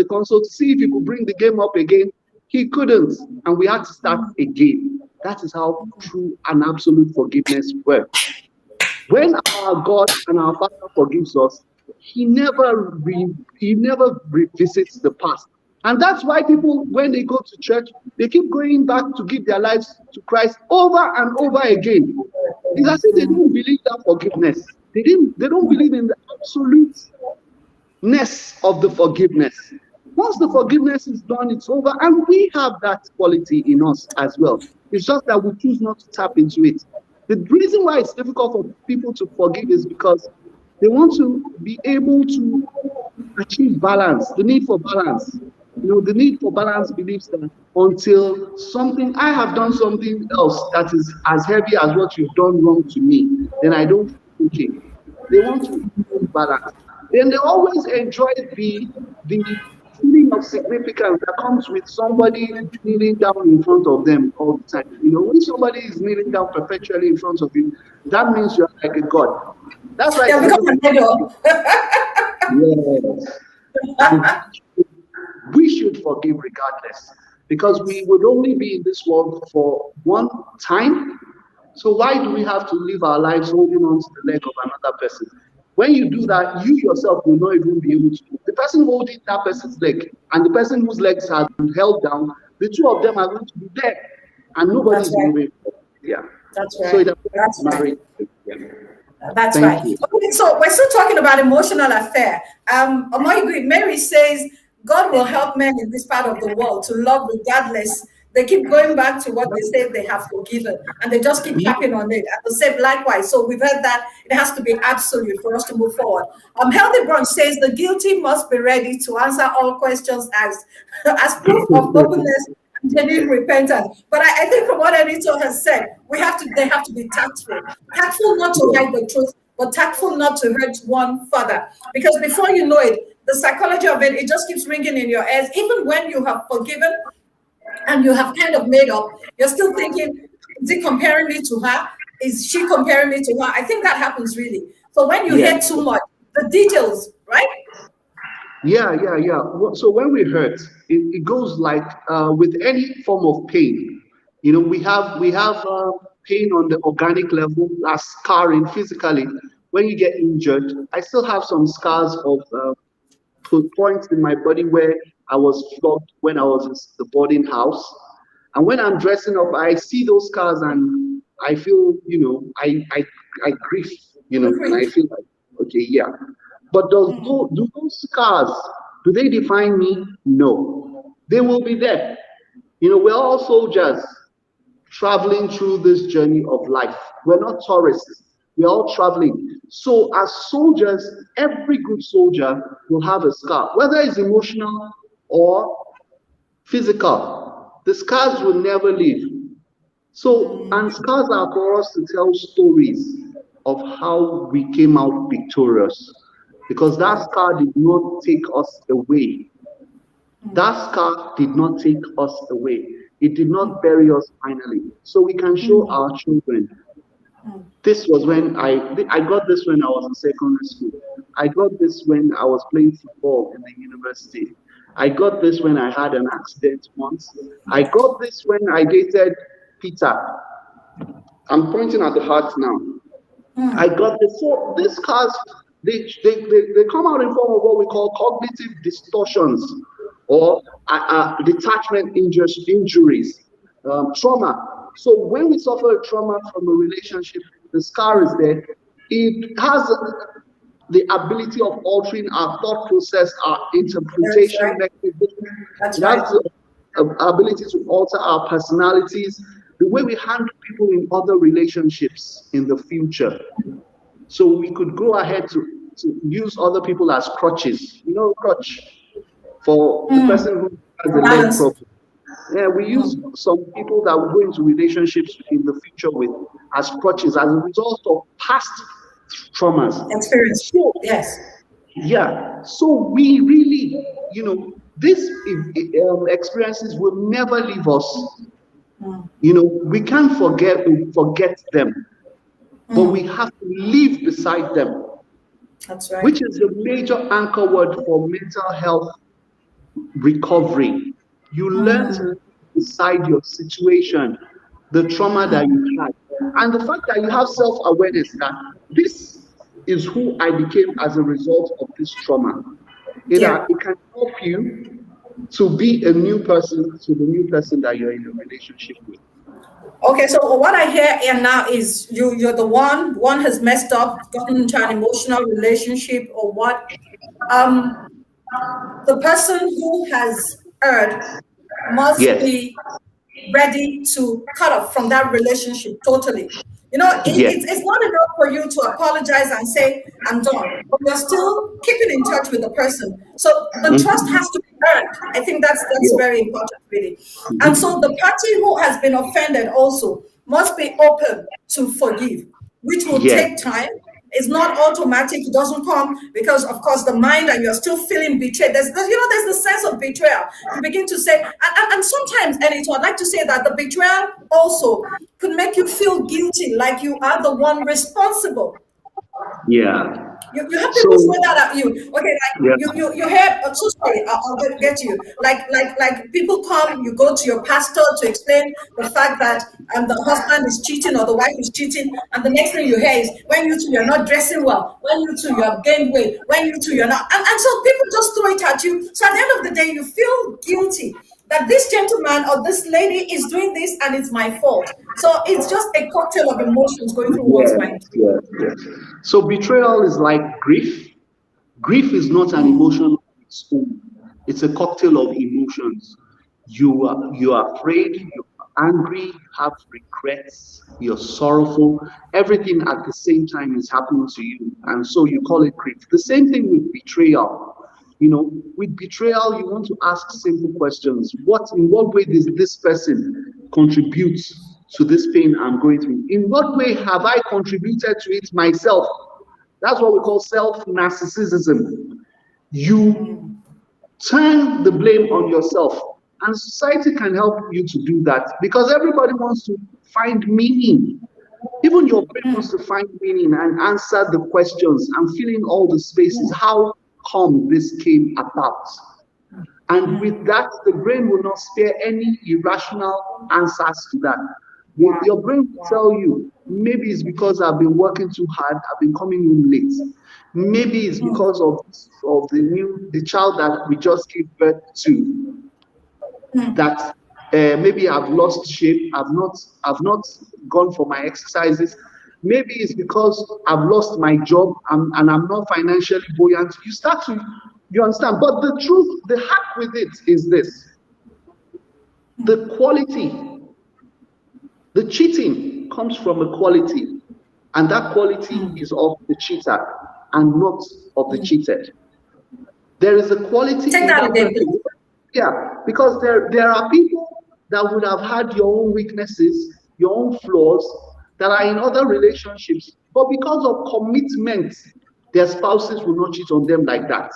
console to see if he could bring the game up again. He couldn't. And we had to start again. That is how true and absolute forgiveness works. When our God and our Father forgives us, He never revisits the past. And that's why people, when they go to church, they keep going back to give their lives to Christ over and over again. It's as if they don't believe that forgiveness. They don't believe in the absoluteness of the forgiveness. Once the forgiveness is done, it's over. And we have that quality in us as well. It's just that we choose not to tap into it. The reason why it's difficult for people to forgive is because they want to be able to achieve balance, the need for balance. The need for balance believes that until I have done something else that is as heavy as what you've done wrong to me, then I don't feel okay. They want to balance. Then they always enjoy the feeling of significance that comes with somebody kneeling down in front of them all the time. When somebody is kneeling down perpetually in front of you, that means you're like a god. That's why yes. And we should forgive regardless, because we would only be in this world for one time. So why do we have to live our lives holding on to the leg of another person? When you do that, you yourself will not even be able to move. The person holding that person's leg and the person whose legs have been held down, the two of them are going to be dead, and nobody is moving. Yeah. That's right. So that's married. Right. Yeah. That's right. Okay, so we're still talking about emotional affair. Mary says God will help men in this part of the world to love regardless. They keep going back to what they say they have forgiven, and they just keep tapping on it. And the same likewise. So we've heard that it has to be absolute for us to move forward. Healthy Brunch says the guilty must be ready to answer all questions asked as proof of openness and genuine repentance. But I think from what Anito has said, they have to be tactful. Tactful not to hide the truth, but tactful not to hurt one further. Because before you know it, the psychology of it just keeps ringing in your ears. Even when you have forgiven and you have kind of made up, you're still thinking, Is he comparing me to her? Is she comparing me to her? I think that happens really. So when you Yeah. hear too much, the details, right? Yeah. So when we hurt, it goes like with any form of pain. We have pain on the organic level, as scarring physically. When you get injured, I still have some scars of points in my body where I was flogged when I was in the boarding house. And when I'm dressing up, I see those scars and I feel, I grieve, You and I grieve. feel like, okay, yeah. But do those scars, do they define me? No. They will be there. We're all soldiers traveling through this journey of life. We're not tourists. We're all traveling. So, as soldiers, every good soldier will have a scar, whether it's emotional or physical. The scars will never leave. So, and scars are for us to tell stories of how we came out victorious. Because that scar did not take us away. That scar did not take us away. It did not bury us finally. So we can show our children. This was when I got this when I was in secondary school. I got this when I was playing football in the university. I got this when I had an accident once. I got this when I dated Peter. I'm pointing at the heart now. I got this. So these cars, they come out in form of what we call cognitive distortions or detachment injuries, trauma. So when we suffer a trauma from a relationship, the scar is there. It has the ability of altering our thought process, our That's interpretation right. mechanism. That's It has right. the ability to alter our personalities, the way we handle people in other relationships in the future. So we could go ahead to use other people as crutches, crutch for the person who has a leg Balance. problem. Yeah, we use some people that we go into relationships in the future with as crutches as a result of past traumas. Experience. So, Yes. yeah, so we really, these experiences will never leave us. We can't forget them, but we have to live beside them, That's right. which is the major anchor word for mental health recovery. You learn to live beside your situation, the trauma that you had, and the fact that you have self awareness that this is who I became as a result of this trauma. Yeah. It can help you to be a new person to the new person that you're in a relationship with. Okay, so what I hear here now is you're the one has messed up, gotten into an emotional relationship or what. Um, the person who has erred must Yes, be ready to cut off from that relationship totally. yes, It's not enough for you to apologize and say, I'm done, but you're still keeping in touch with the person. So the trust has to be earned. I think that's yes, very important, really. And so the party who has been offended also must be open to forgive, which will yes, take time. It's not automatic. It doesn't come because, of course, the mind and you're still feeling betrayed. There's the sense of betrayal. You begin to say, and sometimes, and I'd like to say that the betrayal also could make you feel guilty, like you are the one responsible. yeah. You have people So, throw that at you. Okay, like yeah, you hear. So sorry, I'll get you. Like people come, you go to your pastor to explain the fact that the husband is cheating or the wife is cheating, and the next thing you hear is when you two you're not dressing well, when you two you have gained weight, when you two you're not, and so people just throw it at you. So at the end of the day, you feel guilty that this gentleman or this lady is doing this and it's my fault. So it's just a cocktail of emotions going through one's yes, mind. yes, yes. So betrayal is like grief. Grief is not an emotion on its own. It's a cocktail of emotions. You are afraid, you're angry, have regrets, you're sorrowful. Everything at the same time is happening to you, and so you call it grief. The same thing with betrayal. With betrayal, you want to ask simple questions. In what way does this person contribute to this pain I'm going through? In what way have I contributed to it myself? That's what we call self narcissism. You turn the blame on yourself. And society can help you to do that because everybody wants to find meaning. Even your brain wants to find meaning and answer the questions and fill in all the spaces. How come this came about? And with that, the brain will not spare any irrational answers to that. Your brain will tell you, maybe it's because I've been working too hard, I've been coming home late. Maybe it's because of the child that we just gave birth to, that maybe I've lost shape, I've not gone for my exercises. Maybe it's because I've lost my job and I'm not financially buoyant. You understand. But the truth, the hack with it is this: the quality, the cheating comes from a quality, and that quality is of the cheater and not of the cheated. There is a quality Take in that that again, person. please. Yeah, because there are people that would have had your own weaknesses, your own flaws, that are in other relationships, but because of commitment, their spouses will not cheat on them like that.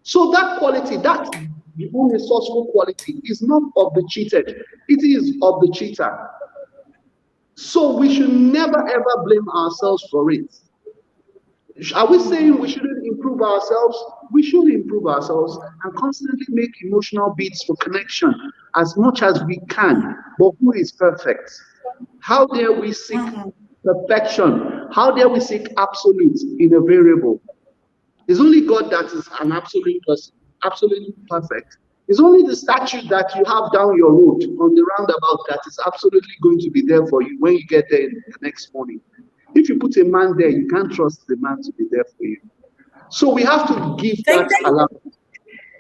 So that quality, that resourceful quality, is not of the cheated, it is of the cheater. So we should never ever blame ourselves for it. Are we saying we shouldn't improve ourselves? We should improve ourselves and constantly make emotional beats for connection as much as we can. But who is perfect? How dare we seek perfection? How dare we seek absolute in a variable? It's only God that is an absolute person, absolutely perfect. It's only the statue that you have down your road on the roundabout that is absolutely going to be there for you when you get there the next morning. If you put a man there, you can't trust the man to be there for you. So we have to give that Thank allowance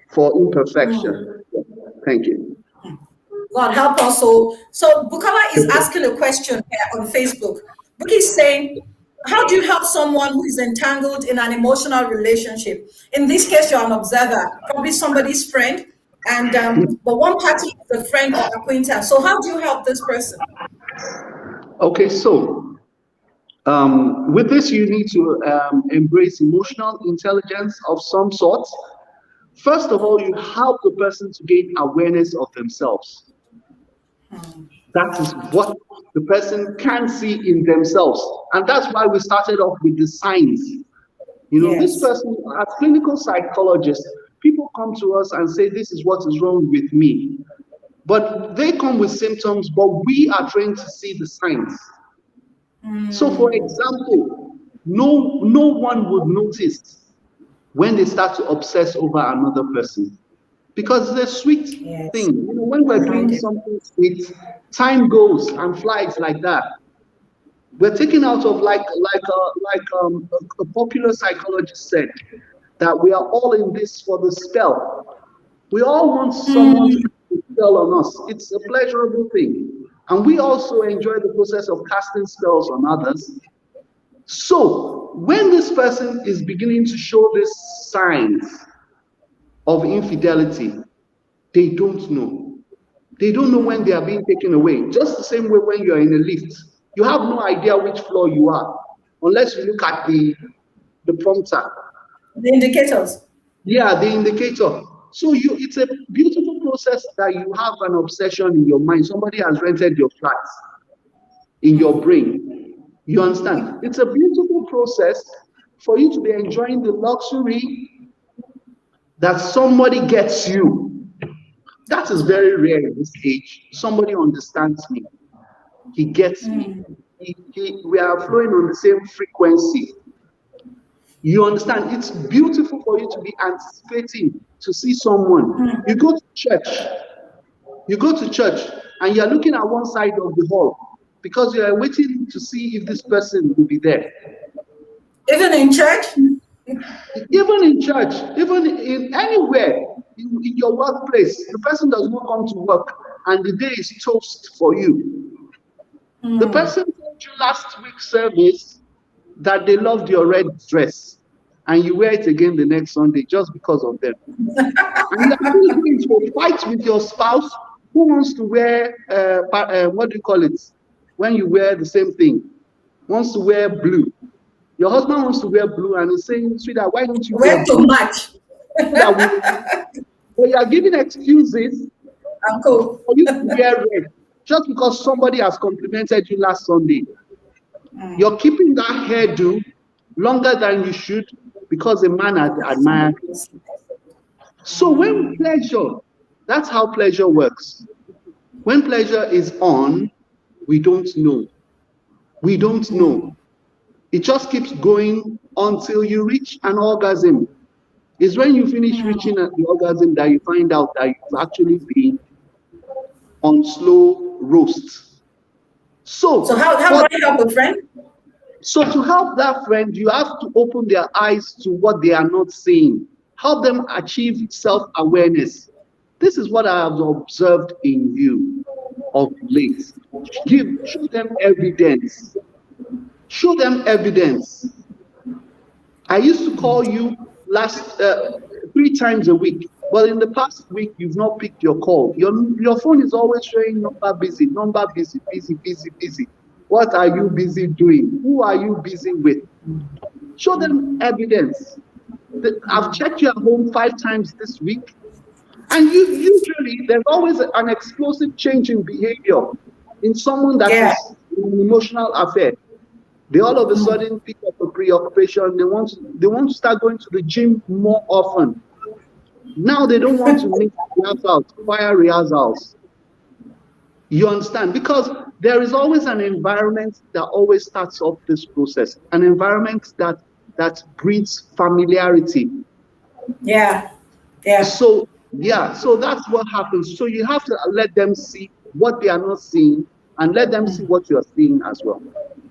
for imperfection. Thank you. God help us. So Bukola is asking a question here on Facebook. Buki is saying, how do you help someone who is entangled in an emotional relationship? In this case, you're an observer, probably somebody's friend, and but one party is a friend or acquaintance. So how do you help this person? Okay, so with this, you need to embrace emotional intelligence of some sort. First of all, you help the person to gain awareness of themselves. That is what the person can see in themselves. And that's why we started off with the signs. This Yes. person, as clinical psychologists, people come to us and say, this is what is wrong with me. But they come with symptoms, but we are trained to see the signs. So, for example, no one would notice when they start to obsess over another person because it's a sweet Yes. thing. When we're doing something sweet, time goes and flies like that. We're taken out of a popular psychologist said that we are all in this for the spell. We all want someone to cast a spell on us. It's a pleasurable thing. And we also enjoy the process of casting spells on others. So when this person is beginning to show these signs of infidelity, they don't know. They don't know when they are being taken away. Just the same way when you're in a lift, you have no idea which floor you are unless you look at the prompter. The indicators. Yeah, the indicator. So it's a beautiful process that you have an obsession in your mind. Somebody has rented your flat in your brain. You understand? It's a beautiful process for you to be enjoying the luxury that somebody gets you. That is very rare in this age. Somebody understands me. He gets me. We are flowing on the same frequency. You understand? It's beautiful for you to be anticipating to see someone. You go to church. You go to church and you're looking at one side of the hall because you are waiting to see if this person will be there. Even in church? Even in church, even in anywhere, in your workplace, the person does not come to work and the day is toast for you. The person told you last week's service that they loved your red dress and you wear it again the next Sunday just because of them. And you are still going to fight with your spouse who wants to wear, what do you call it? When you wear the same thing, wants to wear blue. Your husband wants to wear blue and is saying, sweetheart, why don't you wear Where to blue? match? So that we, but you are giving excuses Uncle. For you to wear red, just because somebody has complimented you last Sunday, you're keeping that hairdo longer than you should because a man had admired it. So when pleasure, that's how pleasure works. When pleasure is on, we don't know. We don't know. It just keeps going until you reach an orgasm. It's when you finish reaching the orgasm that you find out that you've actually been on slow roast. So how do I help a friend? So to help that friend, you have to open their eyes to what they are not seeing. Help them achieve self-awareness. This is what I have observed in you of late. Show them evidence. Show them evidence. I used to call you 3 times a week, but in the past week you've not picked your call. Your phone is always showing number busy, busy, busy, busy. What are you busy doing? Who are you busy with? Show them evidence. I've checked you at home 5 times this week, and usually there's always an explosive change in behavior in someone that is in an emotional affair. They all of a sudden pick up a preoccupation. They want to start going to the gym more often. Now they don't want to make rehearsals, choir rehearsals. You understand? Because there is always an environment that always starts off this process, an environment that breeds familiarity. Yeah. So that's what happens. So you have to let them see what they are not seeing and let them see what you are seeing as well.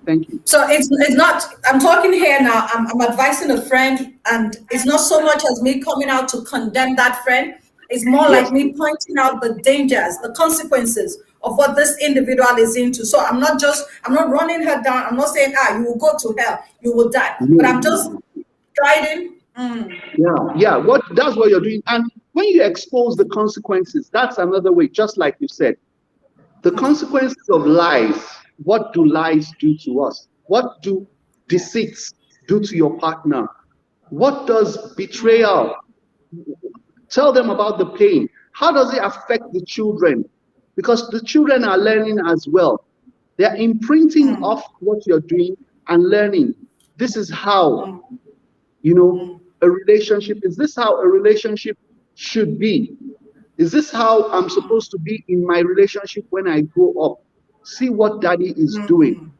Thank you. So it's not, I'm talking here now, I'm advising a friend, and it's not so much as me coming out to condemn that friend. It's more like me pointing out the dangers, the consequences of what this individual is into. So I'm not running her down. I'm not saying, you will go to hell, you will die. But I'm just guiding. Yeah. That's what you're doing. And when you expose the consequences, that's another way, just like you said. The consequences of lies. What do lies do to us? What do deceits do to your partner? What does betrayal? Tell them about the pain. How does it affect the children? Because the children are learning as well. They're imprinting off what you're doing and learning. This is how, a relationship, is this how a relationship should be? Is this how I'm supposed to be in my relationship when I grow up? See what daddy is doing.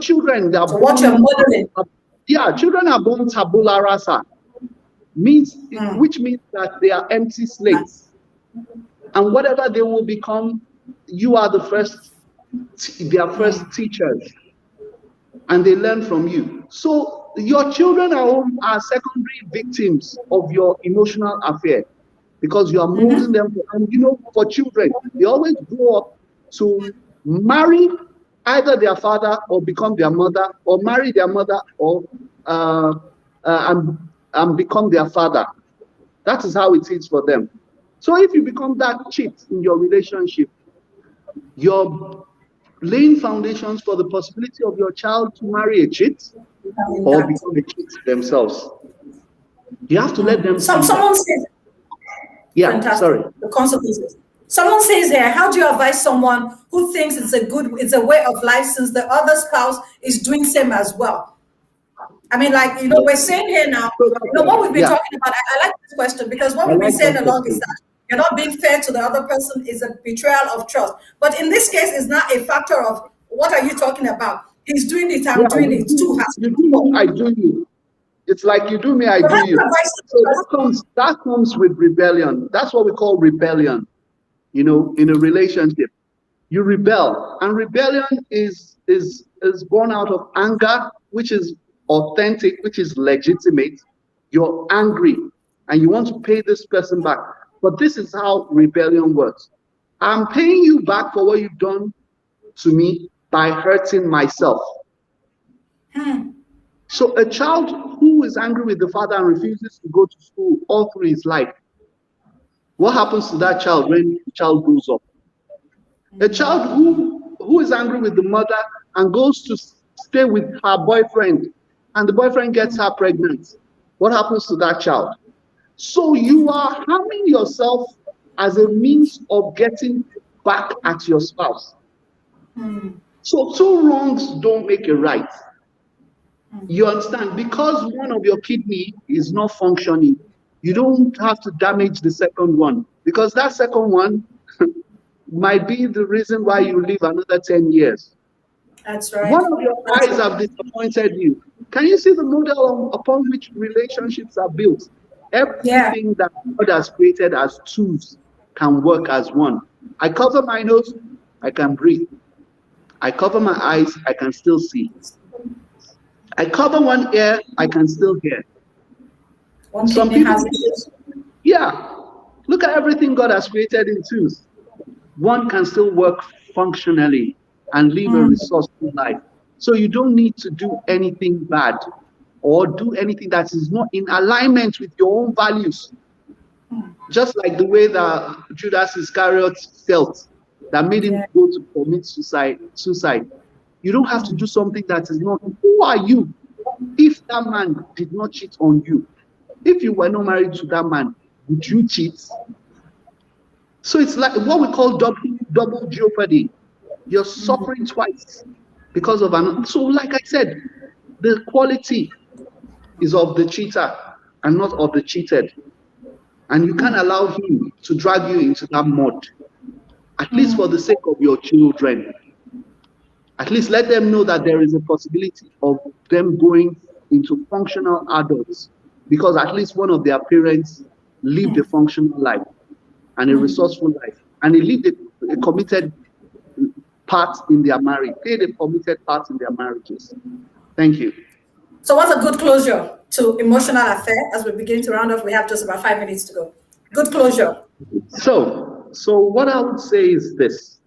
Children that so what you're modeling. Children are born tabula rasa, which means that they are empty slates. And whatever they will become, you are their first teachers. And they learn from you. So your children are secondary victims of your emotional affair, because you are molding them. And for children, they always grow up to marry either their father or become their mother, or marry their mother or and become their father. That is how it is for them. So if you become that cheat in your relationship, you're laying foundations for the possibility of your child to marry a cheat or become a cheat themselves. You have to let them see. Someone says, fantastic. The consequences. Someone says here, how do you advise someone who thinks it's a way of life since the other spouse is doing same as well? I mean, we're saying here now, what we've been talking about, I like this question, because what we've been saying along is that you're not being fair to the other person is a betrayal of trust. But in this case, it's not a factor of, what are you talking about? He's doing it, I'm doing it too. You do me, I do you. It's like you do me, I do you. So that comes with rebellion. That's what we call rebellion. In a relationship, you rebel, and rebellion is born out of anger, which is authentic, which is legitimate. You're angry and you want to pay this person back. But this is how rebellion works. I'm paying you back for what you've done to me by hurting myself. So a child who is angry with the father and refuses to go to school all through his life, what happens to that child when the child grows up? A child who is angry with the mother and goes to stay with her boyfriend, and the boyfriend gets her pregnant, what happens to that child? So you are harming yourself as a means of getting back at your spouse. So two wrongs don't make a right. You understand? Because one of your kidney is not functioning, you don't have to damage the second one. Because that second one might be the reason why you live another 10 years. That's right. One of your That's eyes right. have disappointed you. Can you see the model upon which relationships are built? Yeah. Everything that God has created as tools can work as one. I cover my nose, I can breathe. I cover my eyes, I can still see. I cover one ear, I can still hear. One Some kidney people, has issues. yeah, look at everything God has created in twos. One can still work functionally and live a resourceful life. So you don't need to do anything bad or do anything that is not in alignment with your own values. Just like the way that Judas Iscariot felt that made him Yeah. go to commit suicide. You don't have to do something that is not. Who are you? If that man did not cheat on you, if you were not married to that man, would you cheat? So it's like what we call double jeopardy. You're suffering twice because of an. So, like I said, the quality is of the cheater and not of the cheated. And you can't allow him to drag you into that mud, at least for the sake of your children. At least let them know that there is a possibility of them going into functional adults because at least one of their parents lived a functional life and a resourceful life and they lived a committed part in their marriage, played a committed part in their marriages. Thank you. So what's a good closure to emotional affair as we begin to round off? We have just about 5 minutes to go. Good closure. So what I would say is this: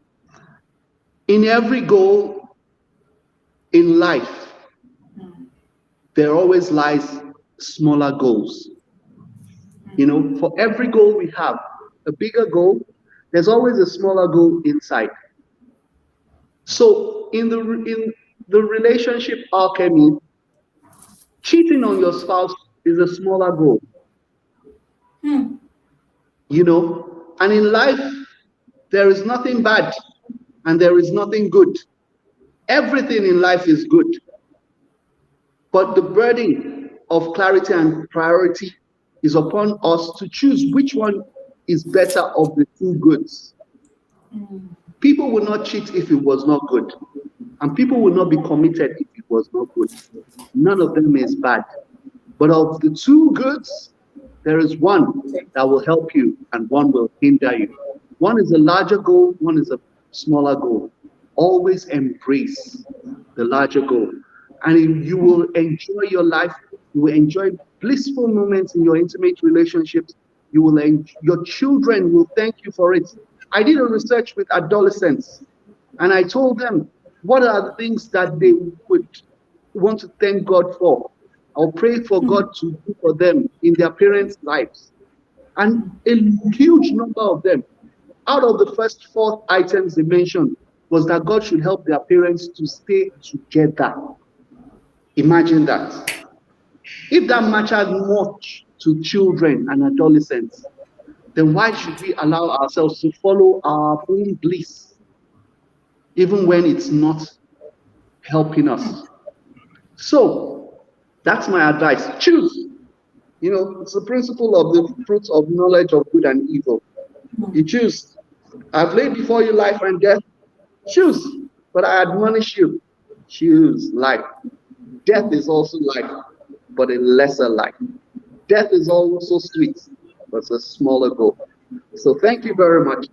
in every goal in life, there always lies smaller goals. For every goal we have, a bigger goal, there's always a smaller goal inside. So in the relationship alchemy, cheating on your spouse is a smaller goal. And in life, there is nothing bad and there is nothing good. Everything in life is good. But the burden of clarity and priority is upon us to choose which one is better of the two goods. People will not cheat if it was not good, and people will not be committed if it was not good. None of them is bad. But of the two goods, there is one that will help you and one will hinder you. One is a larger goal, one is a smaller goal. Always embrace the larger goal. And you will enjoy your life. You will enjoy blissful moments in your intimate relationships. Your children will thank you for it. I did a research with adolescents and I told them what are the things that they would want to thank God for or pray for God to do for them in their parents' lives. And a huge number of them, out of the first four items they mentioned, was that God should help their parents to stay together. Imagine that. If that matters much to children and adolescents, then why should we allow ourselves to follow our own bliss, even when it's not helping us? So that's my advice. Choose. It's the principle of the fruits of knowledge of good and evil. You choose. I've laid before you life and death. Choose. But I admonish you. Choose life. Death is also life, but a lesser life. Death is also sweet, but it's a smaller goal. So thank you very much.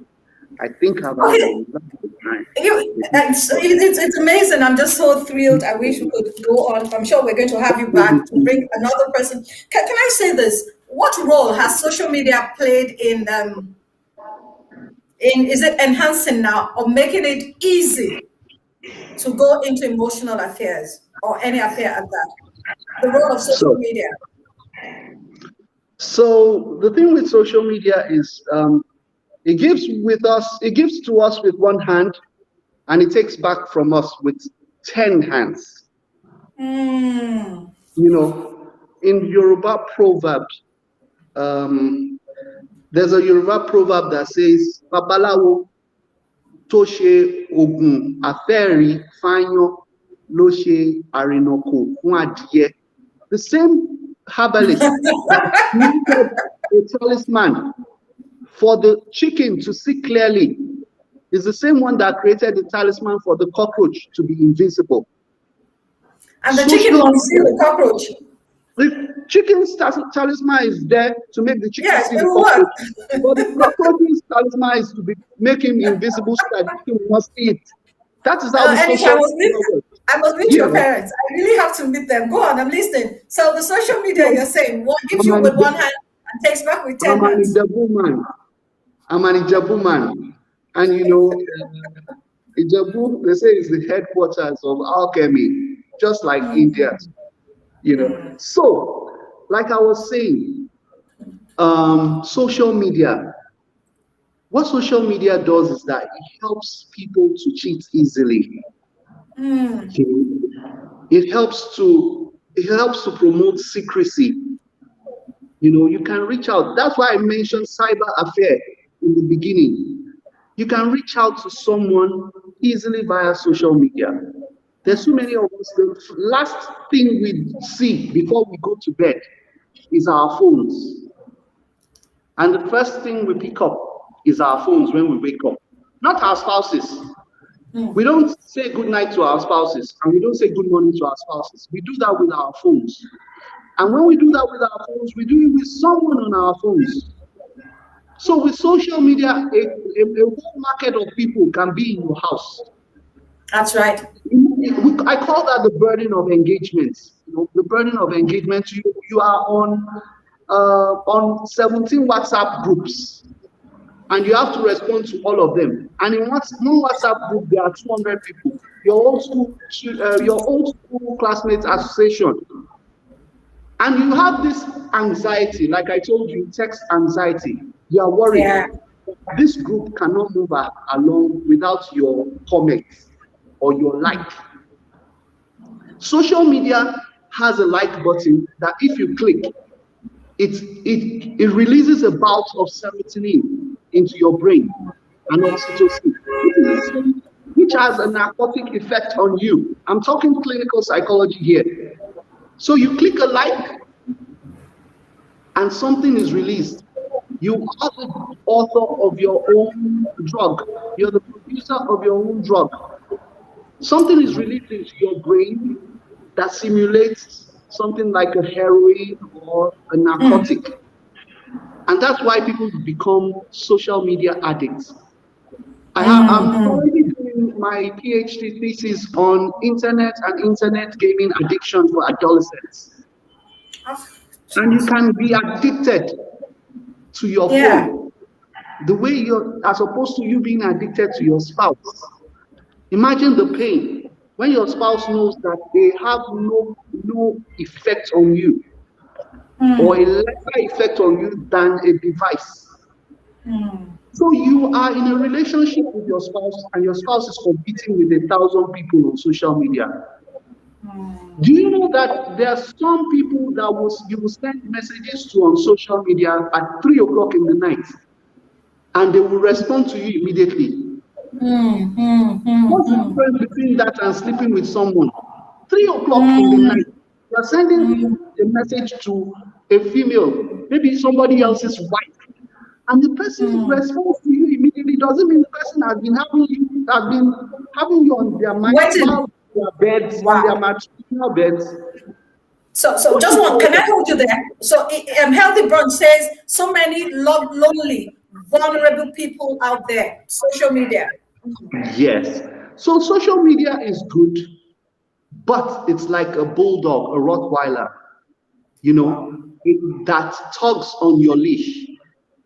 I think I've had a Okay. lovely time. It's amazing. I'm just so thrilled. I wish we could go on. I'm sure we're going to have you back to bring another person. Can I say this? What role has social media played in is it enhancing now or making it easy to go into emotional affairs or any affair at that? The role of social So, media. so the thing with social media is it gives to us with one hand, and it takes back from us with 10 hands. Mm, In Yoruba proverbs, um, There's a Yoruba proverb that says, Babalawo tó ṣe oògùn àfẹ́ẹ̀rí fáyán ló ṣe àrìnàkò fún adìyẹ. The same herbalist that created a talisman for the chicken to see clearly is the same one that created the talisman for the cockroach to be invisible. And the chicken won't see the cockroach. The chicken's talisman is there to make the chicken Yes, see it the will cockroach. work. But the cockroach's talisman is to make him invisible so that the chicken will not see it. That is how the Anisha, social media works. I must meet Yeah. your parents. I really have to meet them. Go on, I'm listening. So the social media, you're saying, what gives you I'm with an, one hand and takes back with 10 I'm an hands? Ijebu man. I'm an Ijebu man. And you know, Ijebu, they say, is the headquarters of alchemy, just like India. You know. So, like I was saying, social media. What social media does is that it helps people to cheat easily. Okay? It helps to promote secrecy. You know, you can reach out. That's why I mentioned cyber affair in the beginning. You can reach out to someone easily via social media. There's so many of us. The last thing we see before we go to bed is our phones. And the first thing we pick up is our phones when we wake up, not our spouses. We don't say good night to our spouses and we don't say good morning to our spouses. We do that with our phones. And when we do that with our phones, we do it with someone on our phones. So with social media, a whole market of people can be in your house. That's right. I call that the burden of engagement. You know, the burden of engagement. You are on 17 WhatsApp groups, and you have to respond to all of them. And in one WhatsApp group, there are 200 people. Your old school classmates association, and you have this anxiety, like I told you, text anxiety. You are worried. Yeah. This group cannot move along without your comments or your like. Social media has a like button that if you click, it releases a bout of serotonin into your brain and oxytocin, which has a narcotic effect on you. I'm talking clinical psychology here. So you click a like and something is released. You are the author of your own drug. You're the producer of your own drug. Something is released into your brain that simulates something like a heroin or a narcotic. And that's why people become social media addicts. I'm currently doing my PhD thesis on internet and internet gaming addiction for adolescents. And you can be addicted to your phone the way as opposed to you being addicted to your spouse. Imagine the pain when your spouse knows that they have no effect on you or a lesser effect on you than a device. So you are in a relationship with your spouse and your spouse is competing with 1,000 people on social media. Do you know that there are some people that you will send messages to on social media at 3 o'clock in the night and they will respond to you immediately? What's the difference between that and sleeping with someone? 3 o'clock in the night, you are sending a message to a female, maybe somebody else's wife, and the person responds to you immediately. Doesn't mean the person has been having you on their mind while their beds, on their maternal beds. So just one, can I hold you there? So Healthy Brunch says so many lonely, vulnerable people out there, social media. Yes. So social media is good, but it's like a bulldog, a Rottweiler, that tugs on your leash.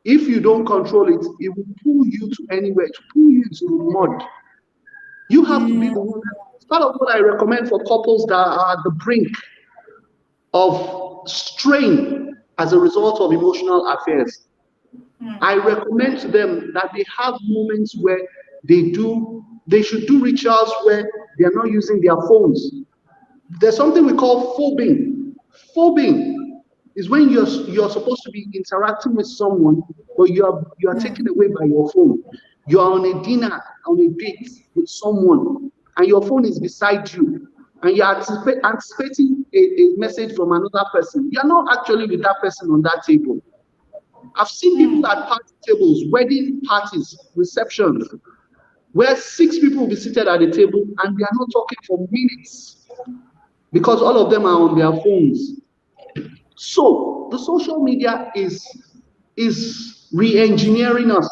If you don't control it, it will pull you to anywhere, to pull you into the mud. You have to be the one. It's part of what I recommend for couples that are at the brink of strain as a result of emotional affairs. I recommend to them that they have moments where they should do rituals where they are not using their phones. There's something we call phobing. Phobing is when you're supposed to be interacting with someone, but you are taken mm, away by your phone. You are on a dinner, on a date with someone, and your phone is beside you, and you're anticipating a message from another person. You're not actually with that person on that table. I've seen people mm. at party tables, wedding parties, receptions, where six people will be seated at the table and they are not talking for minutes because all of them are on their phones. So the social media is re-engineering us.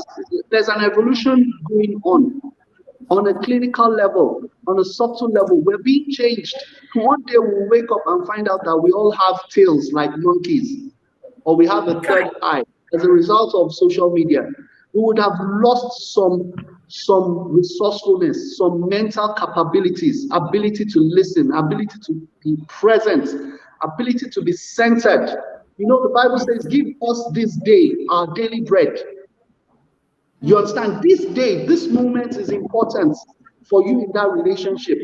There's an evolution going on a clinical level, on a subtle level. We're being changed. One day we'll wake up and find out that we all have tails like monkeys, or we have a third Kai. eye as a result of social media. We would have lost some resourcefulness, some mental capabilities, ability to listen, ability to be present, ability to be centered. You know, the Bible says, "Give us this day our daily bread." You Mm. understand? This day, this moment is important for you in that relationship.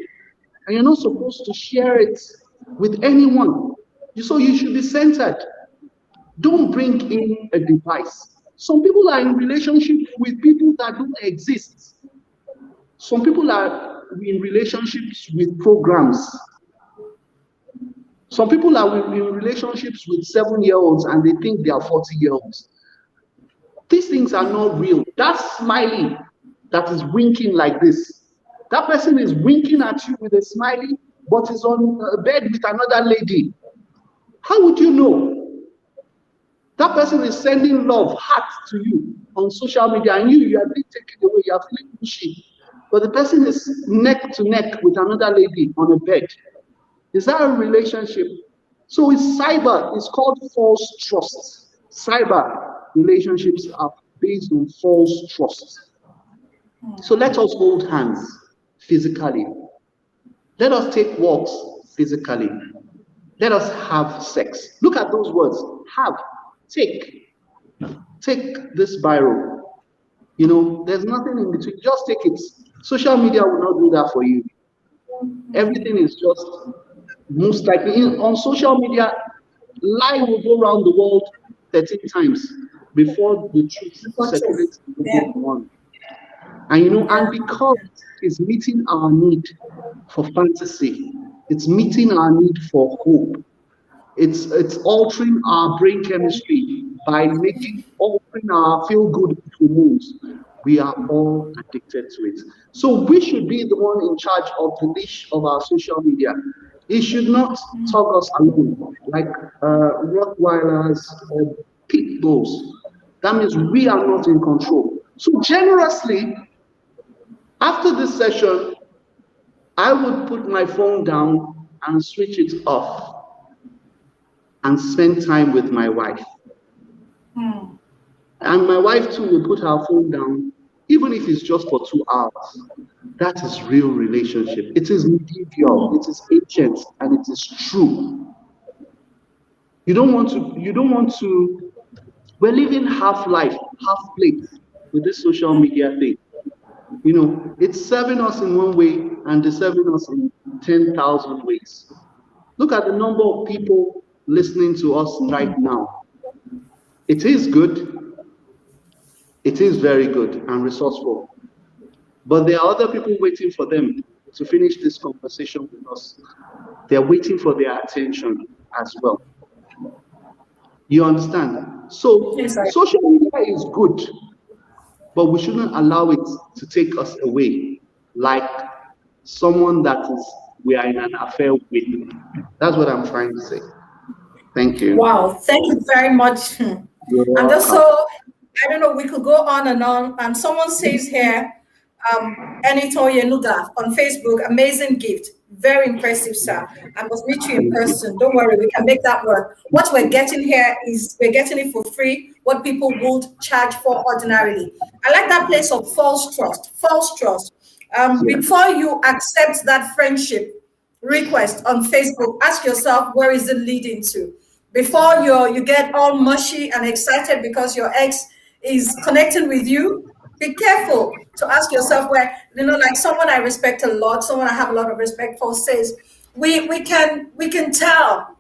And you're not supposed to share it with anyone. So you should be centered. Don't bring in a device. Some people are in relationship with people that don't exist. Some people are in relationships with programs. Some people are in relationships with 7 year olds and they think they are 40-year-olds. These things are not real. That smiley that is winking like this, that person is winking at you with a smiley, but is on a bed with another lady. How would you know? That person is sending love, heart to you on social media, and you are being taken away, you are feeling pushy. But the person is neck to neck with another lady on a bed. Is that a relationship? So it's cyber, it's called false trust. Cyber relationships are based on false trust. So let us hold hands physically. Let us take walks physically. Let us have sex. Look at those words. Have, take. Take this biro. You know, there's nothing in between. Just take it. Social media will not do that for you. Everything is just most likely on social media. Lie will go around the world 13 times before the truth Before truth. circulates in Yeah. the one. And you know, and Yeah. because it's meeting our need for fantasy, it's meeting our need for hope, it's altering our brain chemistry by making altering our feel good hormones. We are all addicted to it. So we should be the one in charge of the leash of our social media. It should not tug us along like Rottweilers or pit bulls. That means we are not in control. So generously, after this session, I would put my phone down and switch it off and spend time with my wife. Mm. And my wife too will put her phone down, even if it's just for 2 hours. That is real relationship. It is medieval, it is ancient, and it is true. You don't want to, we're living half life, half plate with this social media thing. You know, it's serving us in one way and serving us in 10,000 ways. Look at the number of people listening to us right now. It is good, it is very good and resourceful. But there are other people waiting for them to finish this conversation with us. They're waiting for their attention as well. You understand? Yes, So, I. social media is good, but we shouldn't allow it to take us away like someone that is we are in an affair with. That's what I'm trying to say. Thank you. Wow, thank you very much. Hmm. You're And just so, welcome. I don't know, we could go on and on. And someone says here, Enito Yenuga on Facebook, amazing gift. Very impressive, sir. I must meet you in Thank you. person. Don't worry, we can make that work. What we're getting here is we're getting it for free, what people would charge for ordinarily. I like that place of false trust. False trust. Yes. Before you accept that friendship request on Facebook, ask yourself, where is it leading to? Before you get all mushy and excited because your ex is connecting with you, be careful to ask yourself where, like someone I respect a lot, someone I have a lot of respect for says, we can tell.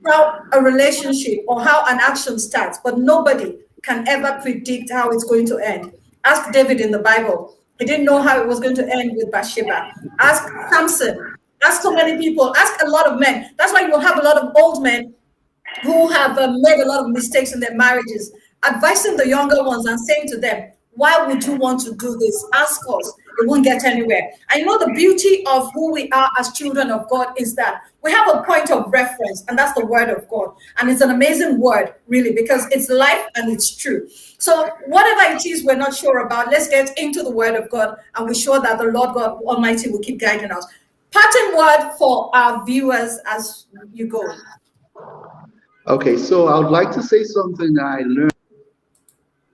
how a relationship or how an action starts, but nobody can ever predict how it's going to end. Ask David in the Bible. He didn't know how it was going to end with Bathsheba. Ask Samson. Ask so many people. Ask a lot of men. That's why you will have a lot of old men who have made a lot of mistakes in their marriages, advising the younger ones and saying to them, why would you want to do this? Ask us. It won't get anywhere. I know the beauty of who we are as children of God is that we have a point of reference, and that's the word of God. And it's an amazing word, really, because it's life and it's true. So, whatever it is we're not sure about, let's get into the word of God, and we're sure that the Lord God Almighty will keep guiding us. Parting word for our viewers as you go. Okay, so I would like to say something I learned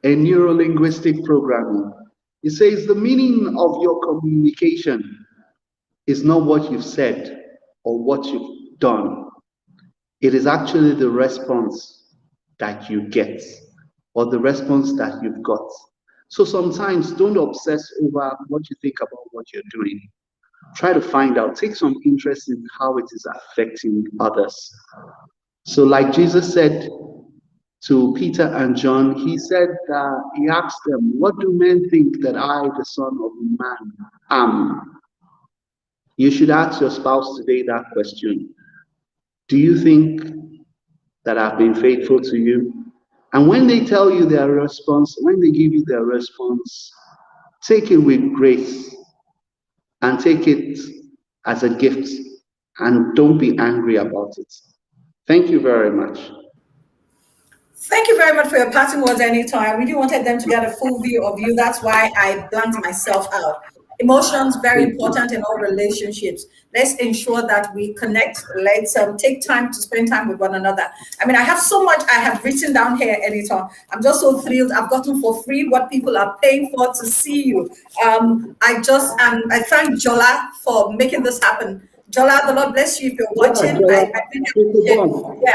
in neuro-linguistic programming. It says the meaning of your communication is not what you've said or what you've done. It is actually the response that you get or the response that you've got. So sometimes don't obsess over what you think about what you're doing. Try to find out, take some interest in how it is affecting others. So, like Jesus said to Peter and John, he said, he asked them, what do men think that I, the Son of Man, am? You should ask your spouse today that question. Do you think that I've been faithful to you? And when they tell you their response, when they give you their response, take it with grace and take it as a gift and don't be angry about it. Thank you very much. Thank you very much for your parting words, Anita. I really wanted them to get a full view of you. That's why I blanked myself out. Emotions very Thank you. important in all relationships. Let's ensure that we connect. Let's take time to spend time with one another. I mean, I have so much I have written down here, Anita. I'm just so thrilled. I've gotten for free what people are paying for to see you. I thank Jola for making this happen. Jola, the Lord bless you if you're Yeah, watching. Jola, I really it's appreciate. done. Yeah.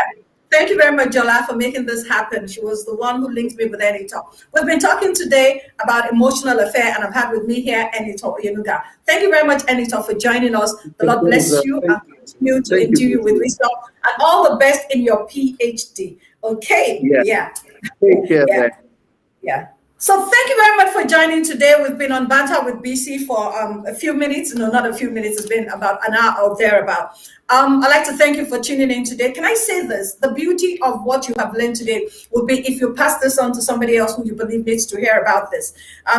Thank you very much, Jola, for making this happen. She was the one who linked me with Anita. We've been talking today about emotional affair, and I've had with me here Anita Oyenuga. Thank you very much, Anita, for joining us. The Lord bless you and continue to Thank you, endue you with Bisi. wisdom and all the best in your PhD. Okay, Yeah, yeah, take care, yeah. man. Yeah. So thank you very much for joining today. We've been on Banter with BC for a few minutes. No, not a few minutes. It's been about an hour or thereabout. I'd like to thank you for tuning in today. Can I say this? The beauty of what you have learned today would be if you pass this on to somebody else who you believe needs to hear about this.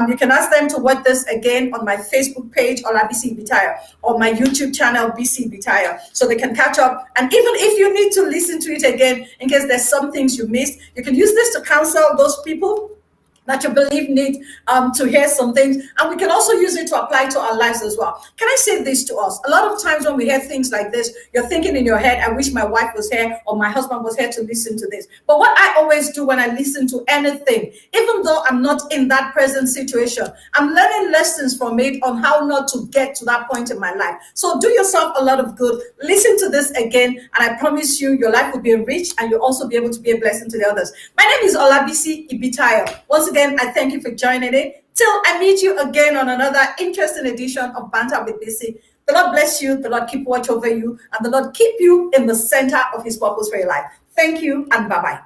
You can ask them to watch this again on my Facebook page, Bisi Bitaya, or my YouTube channel, BC Bitaya, so they can catch up. And even if you need to listen to it again, in case there's some things you missed, you can use this to counsel those people that you believe need to hear some things, and we can also use it to apply to our lives as well. Can I say this to us? A lot of times when we hear things like this, you're thinking in your head, I wish my wife was here or my husband was here to listen to this. But what I always do when I listen to anything, even though I'm not in that present situation, I'm learning lessons from it on how not to get to that point in my life. So do yourself a lot of good. Listen to this again, and I promise you, your life will be enriched and you'll also be able to be a blessing to the others. My name is Olabisi Ibitayo. Once again, I thank you for joining in. Till I meet you again on another interesting edition of Banter with Bisi. The Lord bless you, the Lord keep watch over you, and the Lord keep you in the center of his purpose for your life. Thank you, and bye-bye.